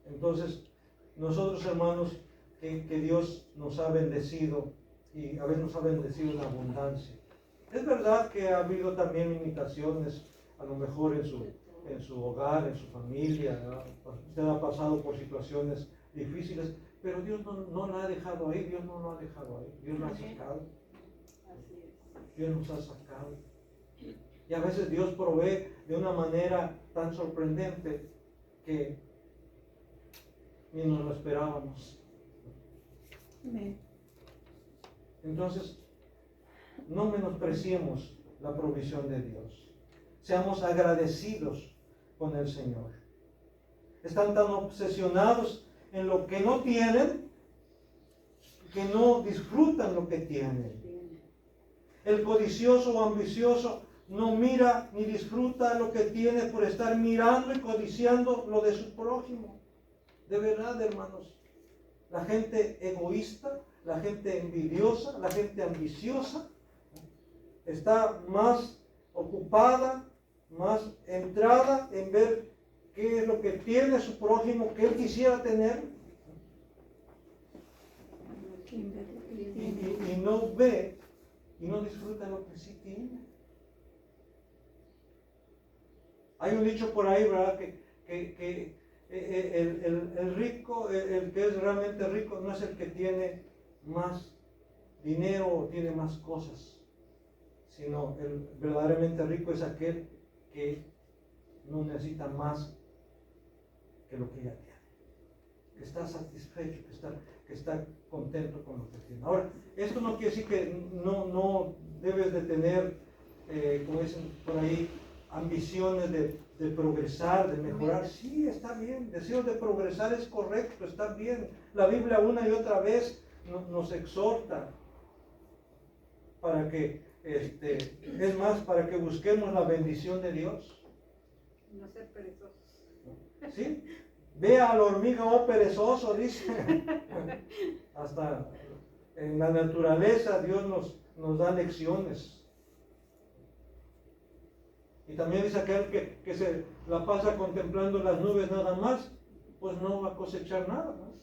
Speaker 1: Entonces, nosotros, hermanos, que Dios nos ha bendecido y a veces nos ha bendecido en abundancia. Es verdad que ha habido también limitaciones, a lo mejor en su hogar, en su familia, ¿no? Usted ha pasado por situaciones difíciles, pero Dios no la ha dejado ahí, Dios no lo ha dejado ahí, Dios lo ha sacado. Dios nos ha sacado. Y a veces Dios provee de una manera tan sorprendente que ni nos lo esperábamos.
Speaker 2: Amén.
Speaker 1: Entonces, no menospreciemos la provisión de Dios. Seamos agradecidos con el Señor. Están tan obsesionados en lo que no tienen que no disfrutan lo que tienen. El codicioso o ambicioso no mira ni disfruta lo que tiene por estar mirando y codiciando lo de su prójimo. De verdad, hermanos, la gente egoísta, la gente envidiosa, la gente ambiciosa, está más ocupada, más entrada en ver qué es lo que tiene su prójimo, que él quisiera tener, y no ve y no disfruta lo que sí tiene. Hay un dicho por ahí, ¿verdad? Que el rico, el que es realmente rico, no es el que tiene más dinero o tiene más cosas, sino el verdaderamente rico es aquel que no necesita más que lo que ya tiene. está satisfecho, que está contento con lo que tiene. Ahora, esto no quiere decir que no debes de tener, como dicen por ahí, ambiciones de progresar, de mejorar. Sí, está bien. Deseo de progresar es correcto, está bien. La Biblia una y otra vez nos exhorta para que, es más, para que busquemos la bendición de Dios.
Speaker 3: No ser perezosos.
Speaker 1: ¿Sí? Ve a la hormiga, oh perezoso, dice. Hasta en la naturaleza Dios nos da lecciones. Y también dice aquel que se la pasa contemplando las nubes nada más, pues no va a cosechar nada, ¿no?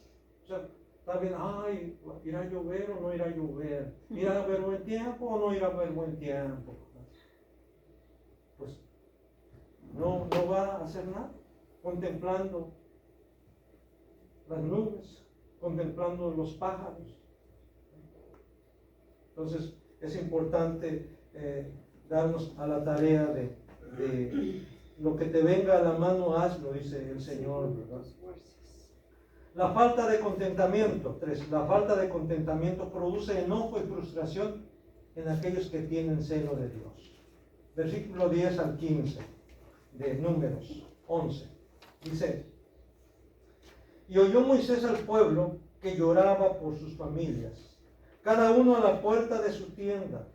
Speaker 1: O sea, está bien, ay, irá a llover o no irá a llover, irá a haber buen tiempo o no irá a haber buen tiempo. Pues no va a hacer nada, contemplando las nubes, contemplando los pájaros. Entonces es importante darnos a la tarea de lo que te venga a la mano, hazlo, dice el Señor, ¿verdad? La falta de contentamiento. 3. La falta de contentamiento produce enojo y frustración en aquellos que tienen celo de Dios. Versículo 10 al 15 de Números 11. Dice: y oyó Moisés al pueblo que lloraba por sus familias, cada uno a la puerta de su tienda.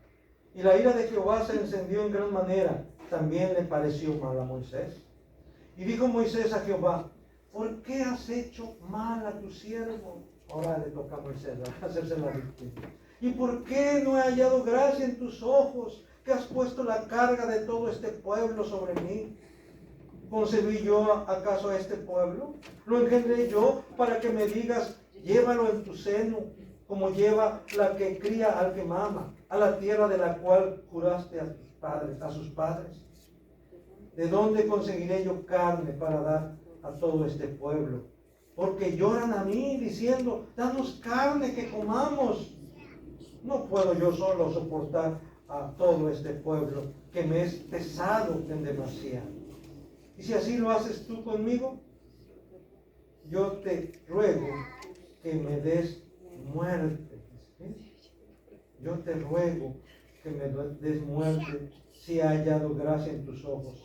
Speaker 1: Y la ira de Jehová se encendió en gran manera. También le pareció mal a Moisés. Y dijo Moisés a Jehová: ¿por qué has hecho mal a tu siervo? Ahora le toca a Moisés hacerse la víctima. ¿Y por qué no he hallado gracia en tus ojos, que has puesto la carga de todo este pueblo sobre mí? ¿Concebí yo acaso a este pueblo? ¿Lo engendré yo para que me digas, llévalo en tu seno, como lleva la que cría al que mama, a la tierra de la cual juraste a tus padres, a sus padres? ¿De dónde conseguiré yo carne para dar a todo este pueblo? Porque lloran a mí diciendo, danos carne que comamos. No puedo yo solo soportar a todo este pueblo, que me es pesado en demasía. Y si así lo haces tú conmigo, yo te ruego que me des muerte. ¿Sí? Yo te ruego que me des muerte si he hallado gracia en tus ojos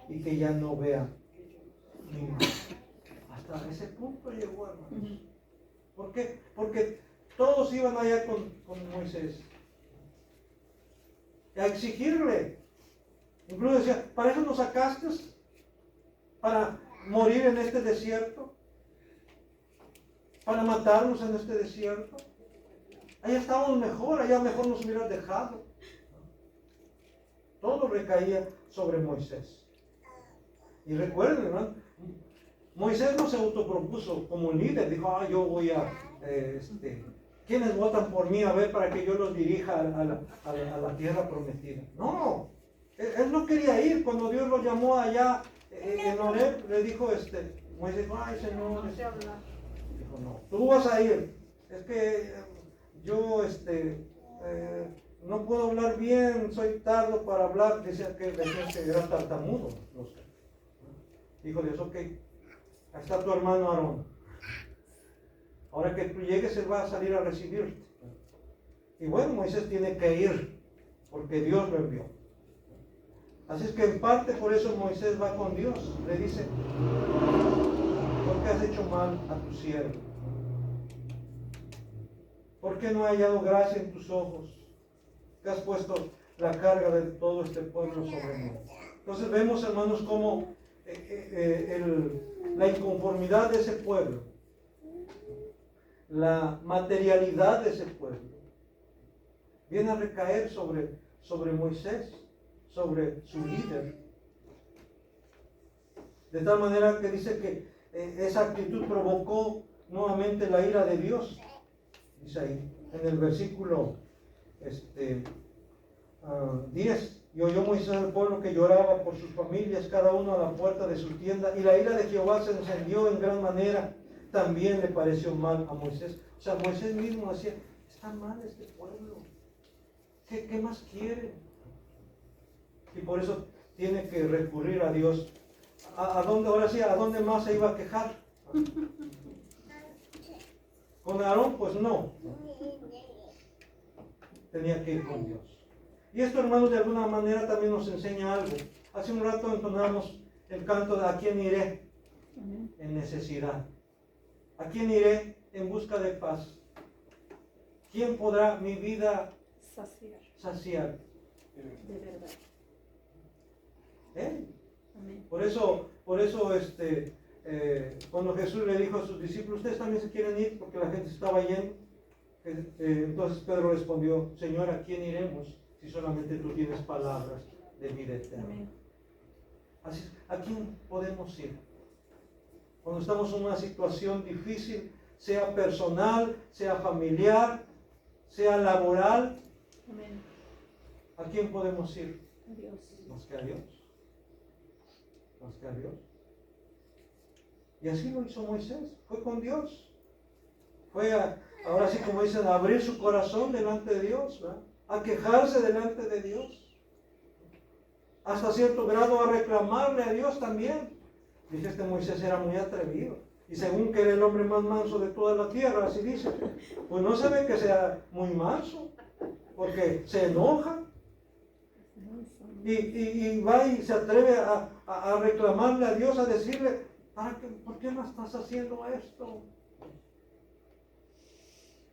Speaker 1: y que ya no vea mi mal. Hasta ese punto llegó, hermanos. ¿Por qué? Porque todos iban allá con Moisés a exigirle. Incluso decía, ¿para eso nos sacaste? ¿Para morir en este desierto? ¿Para matarnos en este desierto? Allá estábamos mejor, allá mejor nos hubieras dejado. Todo recaía sobre Moisés. Y recuerden, ¿no? Moisés no se autopropuso como líder, dijo, yo voy a, ¿quiénes votan por mí? A ver, para que yo los dirija a la tierra prometida. No, él no quería ir. Cuando Dios lo llamó allá en Horeb, le dijo, Moisés dijo, ay Señor, dijo, no, tú vas a ir. Es que yo, no puedo hablar bien, soy tardo para hablar. Decía que era tartamudo, no sé. Dijo Dios, ok, ahí está tu hermano Aarón. Ahora que tú llegues, él va a salir a recibirte. Y bueno, Moisés tiene que ir, porque Dios lo envió. Así es que en parte por eso Moisés va con Dios. Le dice, ¿por qué has hecho mal a tu siervo? ¿Por qué no he hallado gracia en tus ojos? Que has puesto la carga de todo este pueblo sobre mí. Entonces vemos, hermanos, cómo la inconformidad de ese pueblo, la materialidad de ese pueblo, viene a recaer sobre Moisés, sobre su líder. De tal manera que dice que esa actitud provocó nuevamente la ira de Dios. Dice ahí, en el versículo 10. Y oyó Moisés al pueblo que lloraba por sus familias, cada uno a la puerta de su tienda, y la ira de Jehová se encendió en gran manera. También le pareció mal a Moisés. O sea, Moisés mismo decía, está mal este pueblo. ¿Qué más quiere? Y por eso tiene que recurrir a Dios. ¿A dónde, ahora sí, a dónde más se iba a quejar? Con Aarón, pues no. Tenía que ir con Dios. Y esto, hermanos, de alguna manera también nos enseña algo. Hace un rato entonamos el canto de ¿a quién iré?
Speaker 2: Amén.
Speaker 1: En necesidad. ¿A quién iré en busca de paz? ¿Quién podrá mi vida
Speaker 2: Saciar.
Speaker 1: saciar?
Speaker 2: De verdad.
Speaker 1: Él.
Speaker 2: Amén.
Speaker 1: Por eso cuando Jesús le dijo a sus discípulos, ustedes también se quieren ir porque la gente estaba yendo. Entonces Pedro respondió, Señor, ¿a quién iremos si solamente tú tienes palabras de vida eterna?
Speaker 2: Amén.
Speaker 1: Así, ¿a quién podemos ir? Cuando estamos en una situación difícil, sea personal, sea familiar, sea laboral,
Speaker 2: Amén.
Speaker 1: ¿a quién podemos ir?
Speaker 2: A Dios.
Speaker 1: Más que a Dios. Más que a Dios. Y así lo hizo Moisés, fue con Dios. Ahora sí como dicen, a abrir su corazón delante de Dios, ¿verdad? A quejarse delante de Dios. Hasta cierto grado a reclamarle a Dios también. Dice, este Moisés era muy atrevido. Y según que era el hombre más manso de toda la tierra, así dice. Pues no se ve que sea muy manso, porque se enoja. Y va y se atreve a reclamarle a Dios, a decirle, ¿por qué no estás haciendo esto?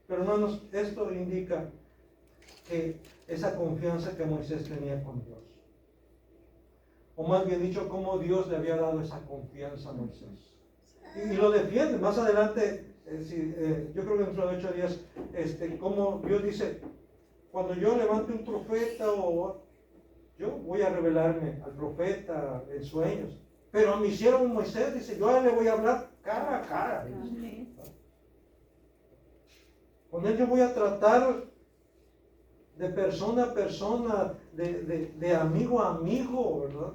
Speaker 1: Pero hermanos, esto indica que esa confianza que Moisés tenía con Dios. O más bien dicho, cómo Dios le había dado esa confianza a Moisés. Y lo defiende. Más adelante, yo creo que dentro de 8 días, como Dios dice, cuando yo levante un profeta yo voy a revelarme al profeta en sueños. Pero a mi siervo Moisés dice, yo le voy a hablar cara a cara.
Speaker 2: Amén.
Speaker 1: Con él yo voy a tratar de persona a persona, de amigo a amigo, ¿verdad?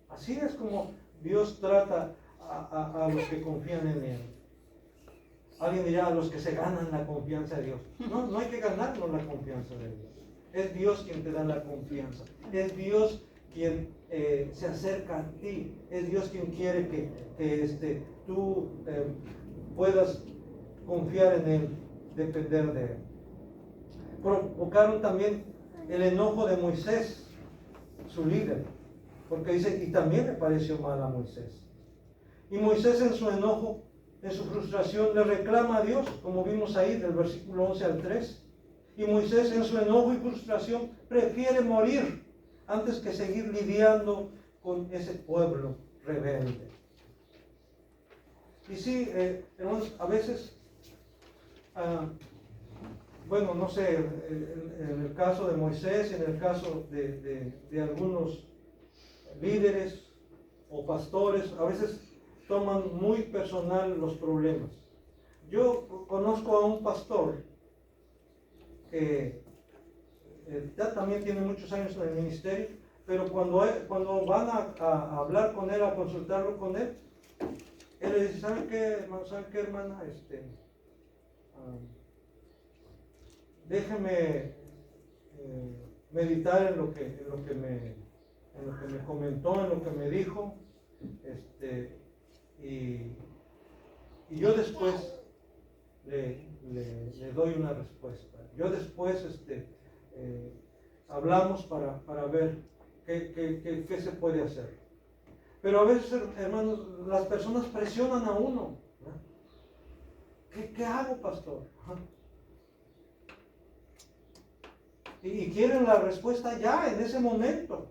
Speaker 1: Así es como Dios trata a los que confían en Él. Alguien dirá, a los que se ganan la confianza de Dios. No hay que ganarnos la confianza de Dios. Es Dios quien te da la confianza. Es Dios quien se acerca a ti. Es Dios quien quiere que tú puedas confiar en Él, depender de Él. Provocaron también el enojo de Moisés, su líder, porque dice, y también le pareció mal a Moisés. Y Moisés en su enojo, en su frustración, le reclama a Dios, como vimos ahí del versículo 11 al 3. Y Moisés en su enojo y frustración prefiere morir antes que seguir lidiando con ese pueblo rebelde. Y sí, hermanos, a veces, bueno, no sé, en el caso de Moisés, en el caso de algunos líderes o pastores, a veces toman muy personal los problemas. Yo conozco a un pastor que ya también tiene muchos años en el ministerio, pero cuando van a hablar con él, a consultarlo con él, él le dice, ¿saben qué, hermana? Déjeme meditar en lo que me comentó, en lo que me dijo, y yo después le doy una respuesta. Yo después hablamos para ver qué se puede hacer. Pero a veces, hermanos, las personas presionan a uno, ¿no? ¿Qué hago, pastor? Y quieren la respuesta ya, en ese momento.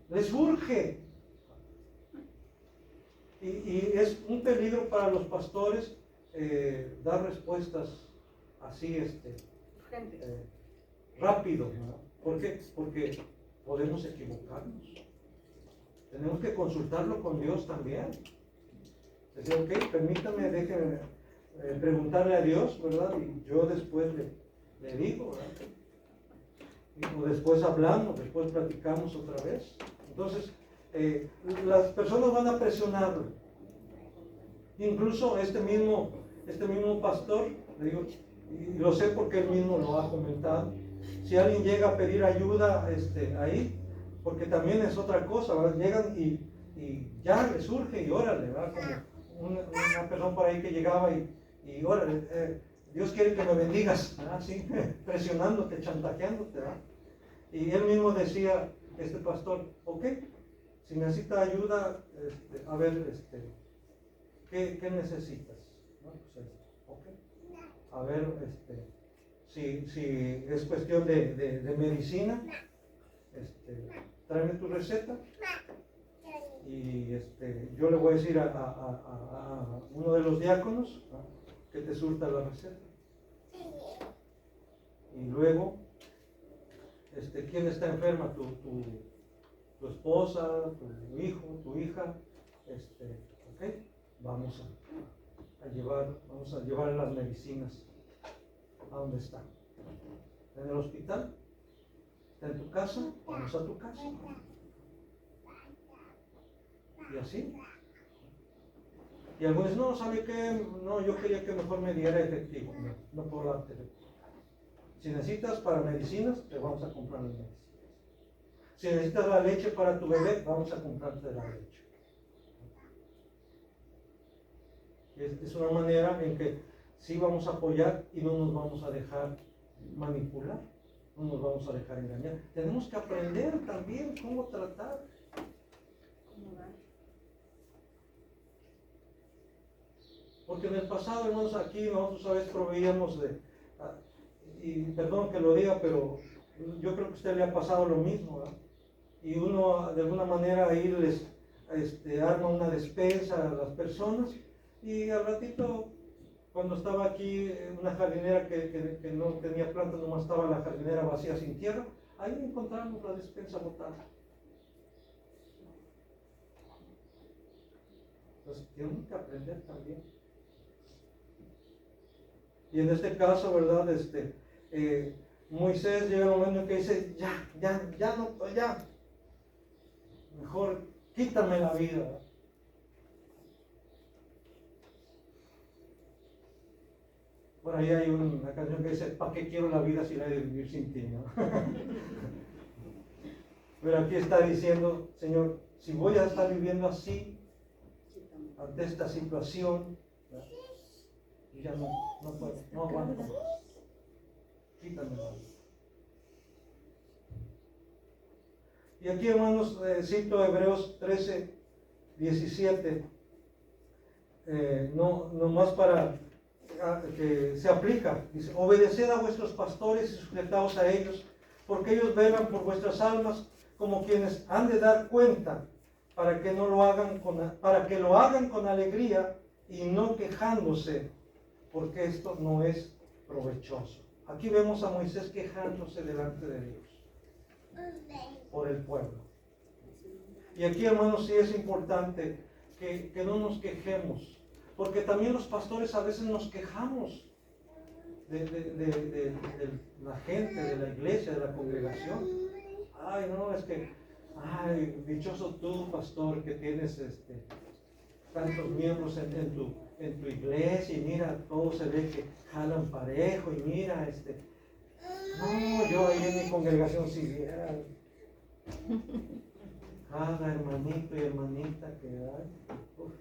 Speaker 1: Les urge. Y es un peligro para los pastores dar respuestas así, rápido, ¿no? ¿Por qué? Porque podemos equivocarnos. Tenemos que consultarlo con Dios también. Decir, ok, permítame, déjeme preguntarle a Dios, ¿verdad? Y yo después le digo, ¿verdad? O después hablamos, después platicamos otra vez. Entonces, las personas van a presionarlo. Incluso este mismo pastor, le digo, y lo sé porque él mismo lo ha comentado, si alguien llega a pedir ayuda ahí, porque también es otra cosa, ¿verdad? Llegan y ya les surge y órale, ¿verdad? una persona por ahí que llegaba y órale, Dios quiere que me bendigas, así, presionándote, chantajeándote, ¿verdad? Y él mismo decía, este pastor, ok, si necesita ayuda, a ver, ¿qué necesitas? ¿No? Pues, ok, a ver, si es cuestión de medicina, tráeme tu receta y yo le voy a decir a uno de los diáconos, ¿no?, que te surta la receta. Y luego, ¿quién está enferma? Tu esposa, tu hijo, tu hija, ok, vamos a llevar las medicinas a donde está. En el hospital, está en tu casa, vamos a tu casa. Y así. Y algunos, no, ¿sabe qué? No, yo quería que mejor me diera efectivo. No puedo darte efectivo. Si necesitas para medicinas, te vamos a comprar las medicinas. Si necesitas la leche para tu bebé, vamos a comprarte la leche. Es una manera en que sí vamos a apoyar y no nos vamos a dejar manipular, no nos vamos a dejar engañar. Tenemos que aprender también cómo tratar. Porque en el pasado, hermanos, aquí nosotros a veces proveíamos y perdón que lo diga, pero yo creo que a usted le ha pasado lo mismo, ¿verdad? Y uno de alguna manera ahí les arma una despensa a las personas y al ratito, cuando estaba aquí una jardinera que no tenía plantas, nomás estaba la jardinera vacía sin tierra, ahí encontramos la despensa botada. Entonces tenemos que aprender también. Y en este caso, ¿verdad? Moisés llega un momento en que dice, ya, mejor quítame la vida, ¿verdad? Por ahí hay una canción que dice, ¿para qué quiero la vida si la he de vivir sin ti? ¿No? Pero aquí está diciendo, Señor, si voy a estar viviendo así, ante esta situación, ¿verdad?, y ya no puedo, no aguanto más. Quítame la vida. Y aquí, hermanos, cito Hebreos 13, 17, no más para que se aplica. Dice, obedeced a vuestros pastores y sujetaos a ellos, porque ellos velan por vuestras almas como quienes han de dar cuenta, para que lo hagan con alegría y no quejándose, porque esto no es provechoso. Aquí vemos a Moisés quejándose delante de Dios por el pueblo. Y aquí, hermanos, sí es importante que no nos quejemos, porque también los pastores a veces nos quejamos de la gente, de la iglesia, de la congregación. Ay, no, es que, dichoso tú, pastor, que tienes tantos miembros en tu iglesia, y mira, todo se ve que jalan parejo, y mira, no, yo ahí en mi congregación si viera cada hermanito y hermanita que hay. Uf.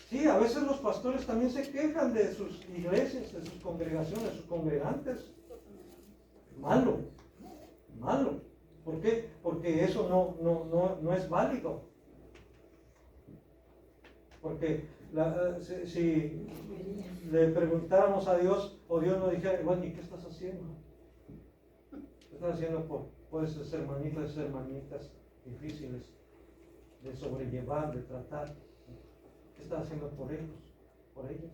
Speaker 1: Sí, a veces los pastores también se quejan de sus iglesias, de sus congregaciones, de sus congregantes. Malo. ¿Por qué? Porque eso no es válido. Porque si le preguntáramos a Dios, o Dios nos dijera, bueno, ¿y qué estás haciendo? ¿Qué estás haciendo por esas hermanitas difíciles de sobrellevar, de tratar? ¿Qué estás haciendo por ellos? ¿Por ellas?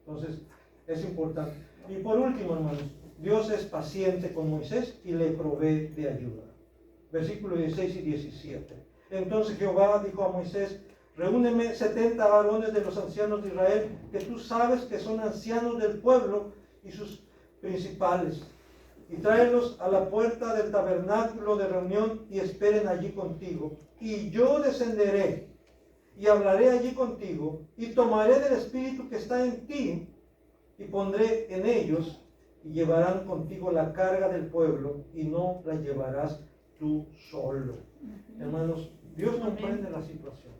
Speaker 1: Entonces, es importante. Y por último, hermanos, Dios es paciente con Moisés y le provee de ayuda. Versículos 16 y 17. Entonces Jehová dijo a Moisés, reúneme 70 varones de los ancianos de Israel, que tú sabes que son ancianos del pueblo y sus principales, y tráelos a la puerta del tabernáculo de reunión y esperen allí contigo. Y yo descenderé y hablaré allí contigo, y tomaré del espíritu que está en ti, y pondré en ellos, y llevarán contigo la carga del pueblo, y no la llevarás tú solo. Hermanos, Dios comprende la situación.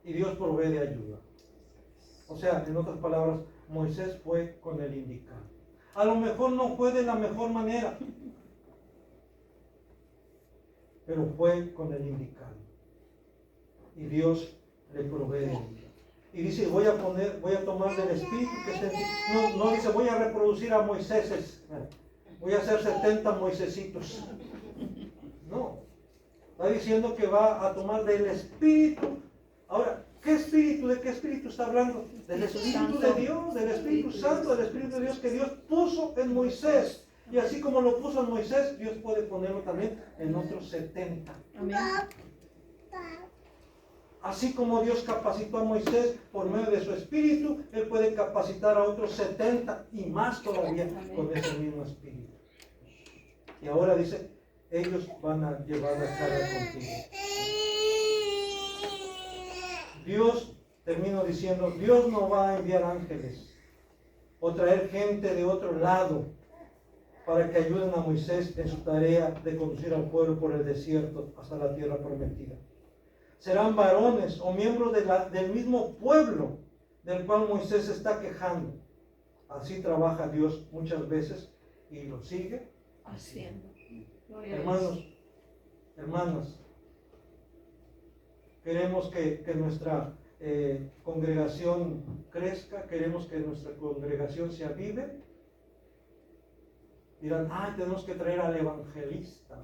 Speaker 1: Y Dios provee de ayuda. O sea, en otras palabras, Moisés fue con el indicado. A lo mejor no fue de la mejor manera, pero fue con el indicado. Y Dios le provee de ayuda. Y dice, voy a tomar del espíritu que está en ti. No dice, voy a reproducir a Moiséses. Voy a hacer 70 Moisesitos. No. Está diciendo que va a tomar del espíritu. Ahora, ¿qué espíritu? ¿De qué espíritu está hablando? Del Espíritu de Dios, del Espíritu Santo, del Espíritu de Dios que Dios puso en Moisés. Y así como lo puso en Moisés, Dios puede ponerlo también en otros 70.
Speaker 2: Amén.
Speaker 1: Así como Dios capacitó a Moisés por medio de su espíritu, Él puede capacitar a otros 70 y más todavía con ese mismo espíritu. Y ahora dice, ellos van a llevar la carga contigo. Dios, termino diciendo, Dios no va a enviar ángeles o traer gente de otro lado para que ayuden a Moisés en su tarea de conducir al pueblo por el desierto hasta la tierra prometida. Serán varones o miembros del mismo pueblo del cual Moisés está quejando. Así trabaja Dios muchas veces y lo sigue
Speaker 2: Haciendo. Gloria a
Speaker 1: Hermanos,
Speaker 2: Dios.
Speaker 1: hermanas, queremos que nuestra congregación crezca, queremos que nuestra congregación se avive. Dirán, tenemos que traer al evangelista,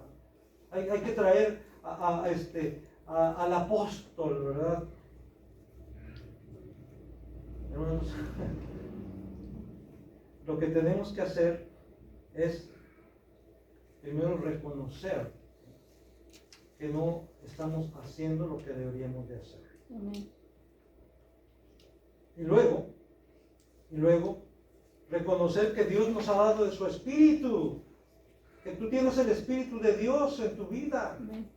Speaker 1: hay que traer al apóstol, ¿verdad? Hermanos, lo que tenemos que hacer es primero reconocer que no estamos haciendo lo que deberíamos de hacer.
Speaker 2: Amén.
Speaker 1: Y luego reconocer que Dios nos ha dado de su espíritu, que tú tienes el espíritu de Dios en tu vida.
Speaker 2: Amén.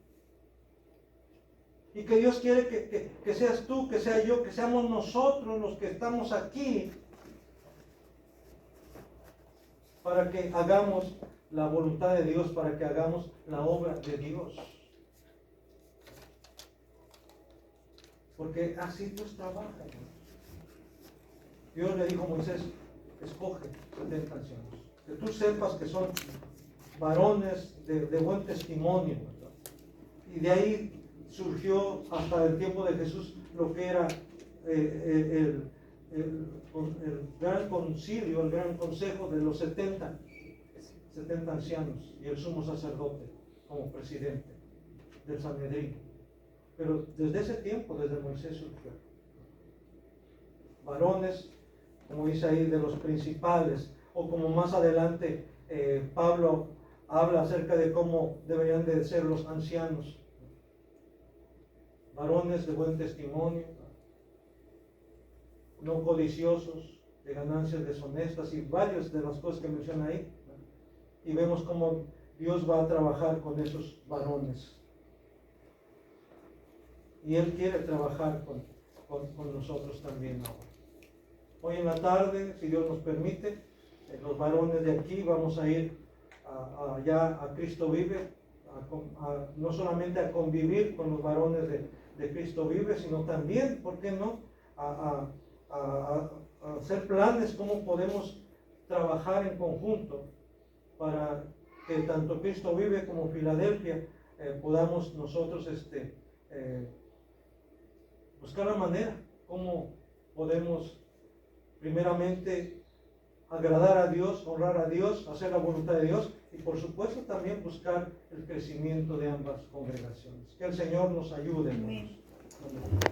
Speaker 1: Y que Dios quiere que seas tú, que sea yo, que seamos nosotros los que estamos aquí para que hagamos la voluntad de Dios, para que hagamos la obra de Dios. Porque así Dios trabaja. Dios le dijo a Moisés, escoge 70 ancianos, que tú sepas que son varones de buen testimonio, ¿verdad? Y de ahí surgió hasta el tiempo de Jesús lo que era el gran concilio, el gran consejo de los 70 ancianos y el sumo sacerdote como presidente del Sanedrín. Pero desde ese tiempo, desde Moisés surgió. Varones, como dice ahí, de los principales, o como más adelante Pablo habla acerca de cómo deberían de ser los ancianos. Varones de buen testimonio, no codiciosos, de ganancias deshonestas y varias de las cosas que menciona ahí. Y vemos cómo Dios va a trabajar con esos varones. Y Él quiere trabajar con nosotros también ahora. Hoy en la tarde, si Dios nos permite, los varones de aquí vamos a ir allá a Cristo Vive, no solamente a convivir con los varones de Cristo Vive, sino también, ¿por qué no?, a hacer planes, cómo podemos trabajar en conjunto para que tanto Cristo Vive como Filadelfia podamos nosotros buscar la manera, cómo podemos primeramente agradar a Dios, honrar a Dios, hacer la voluntad de Dios y por supuesto también buscar el crecimiento de ambas congregaciones. Que el Señor nos ayude.
Speaker 2: Amén.
Speaker 1: Amén.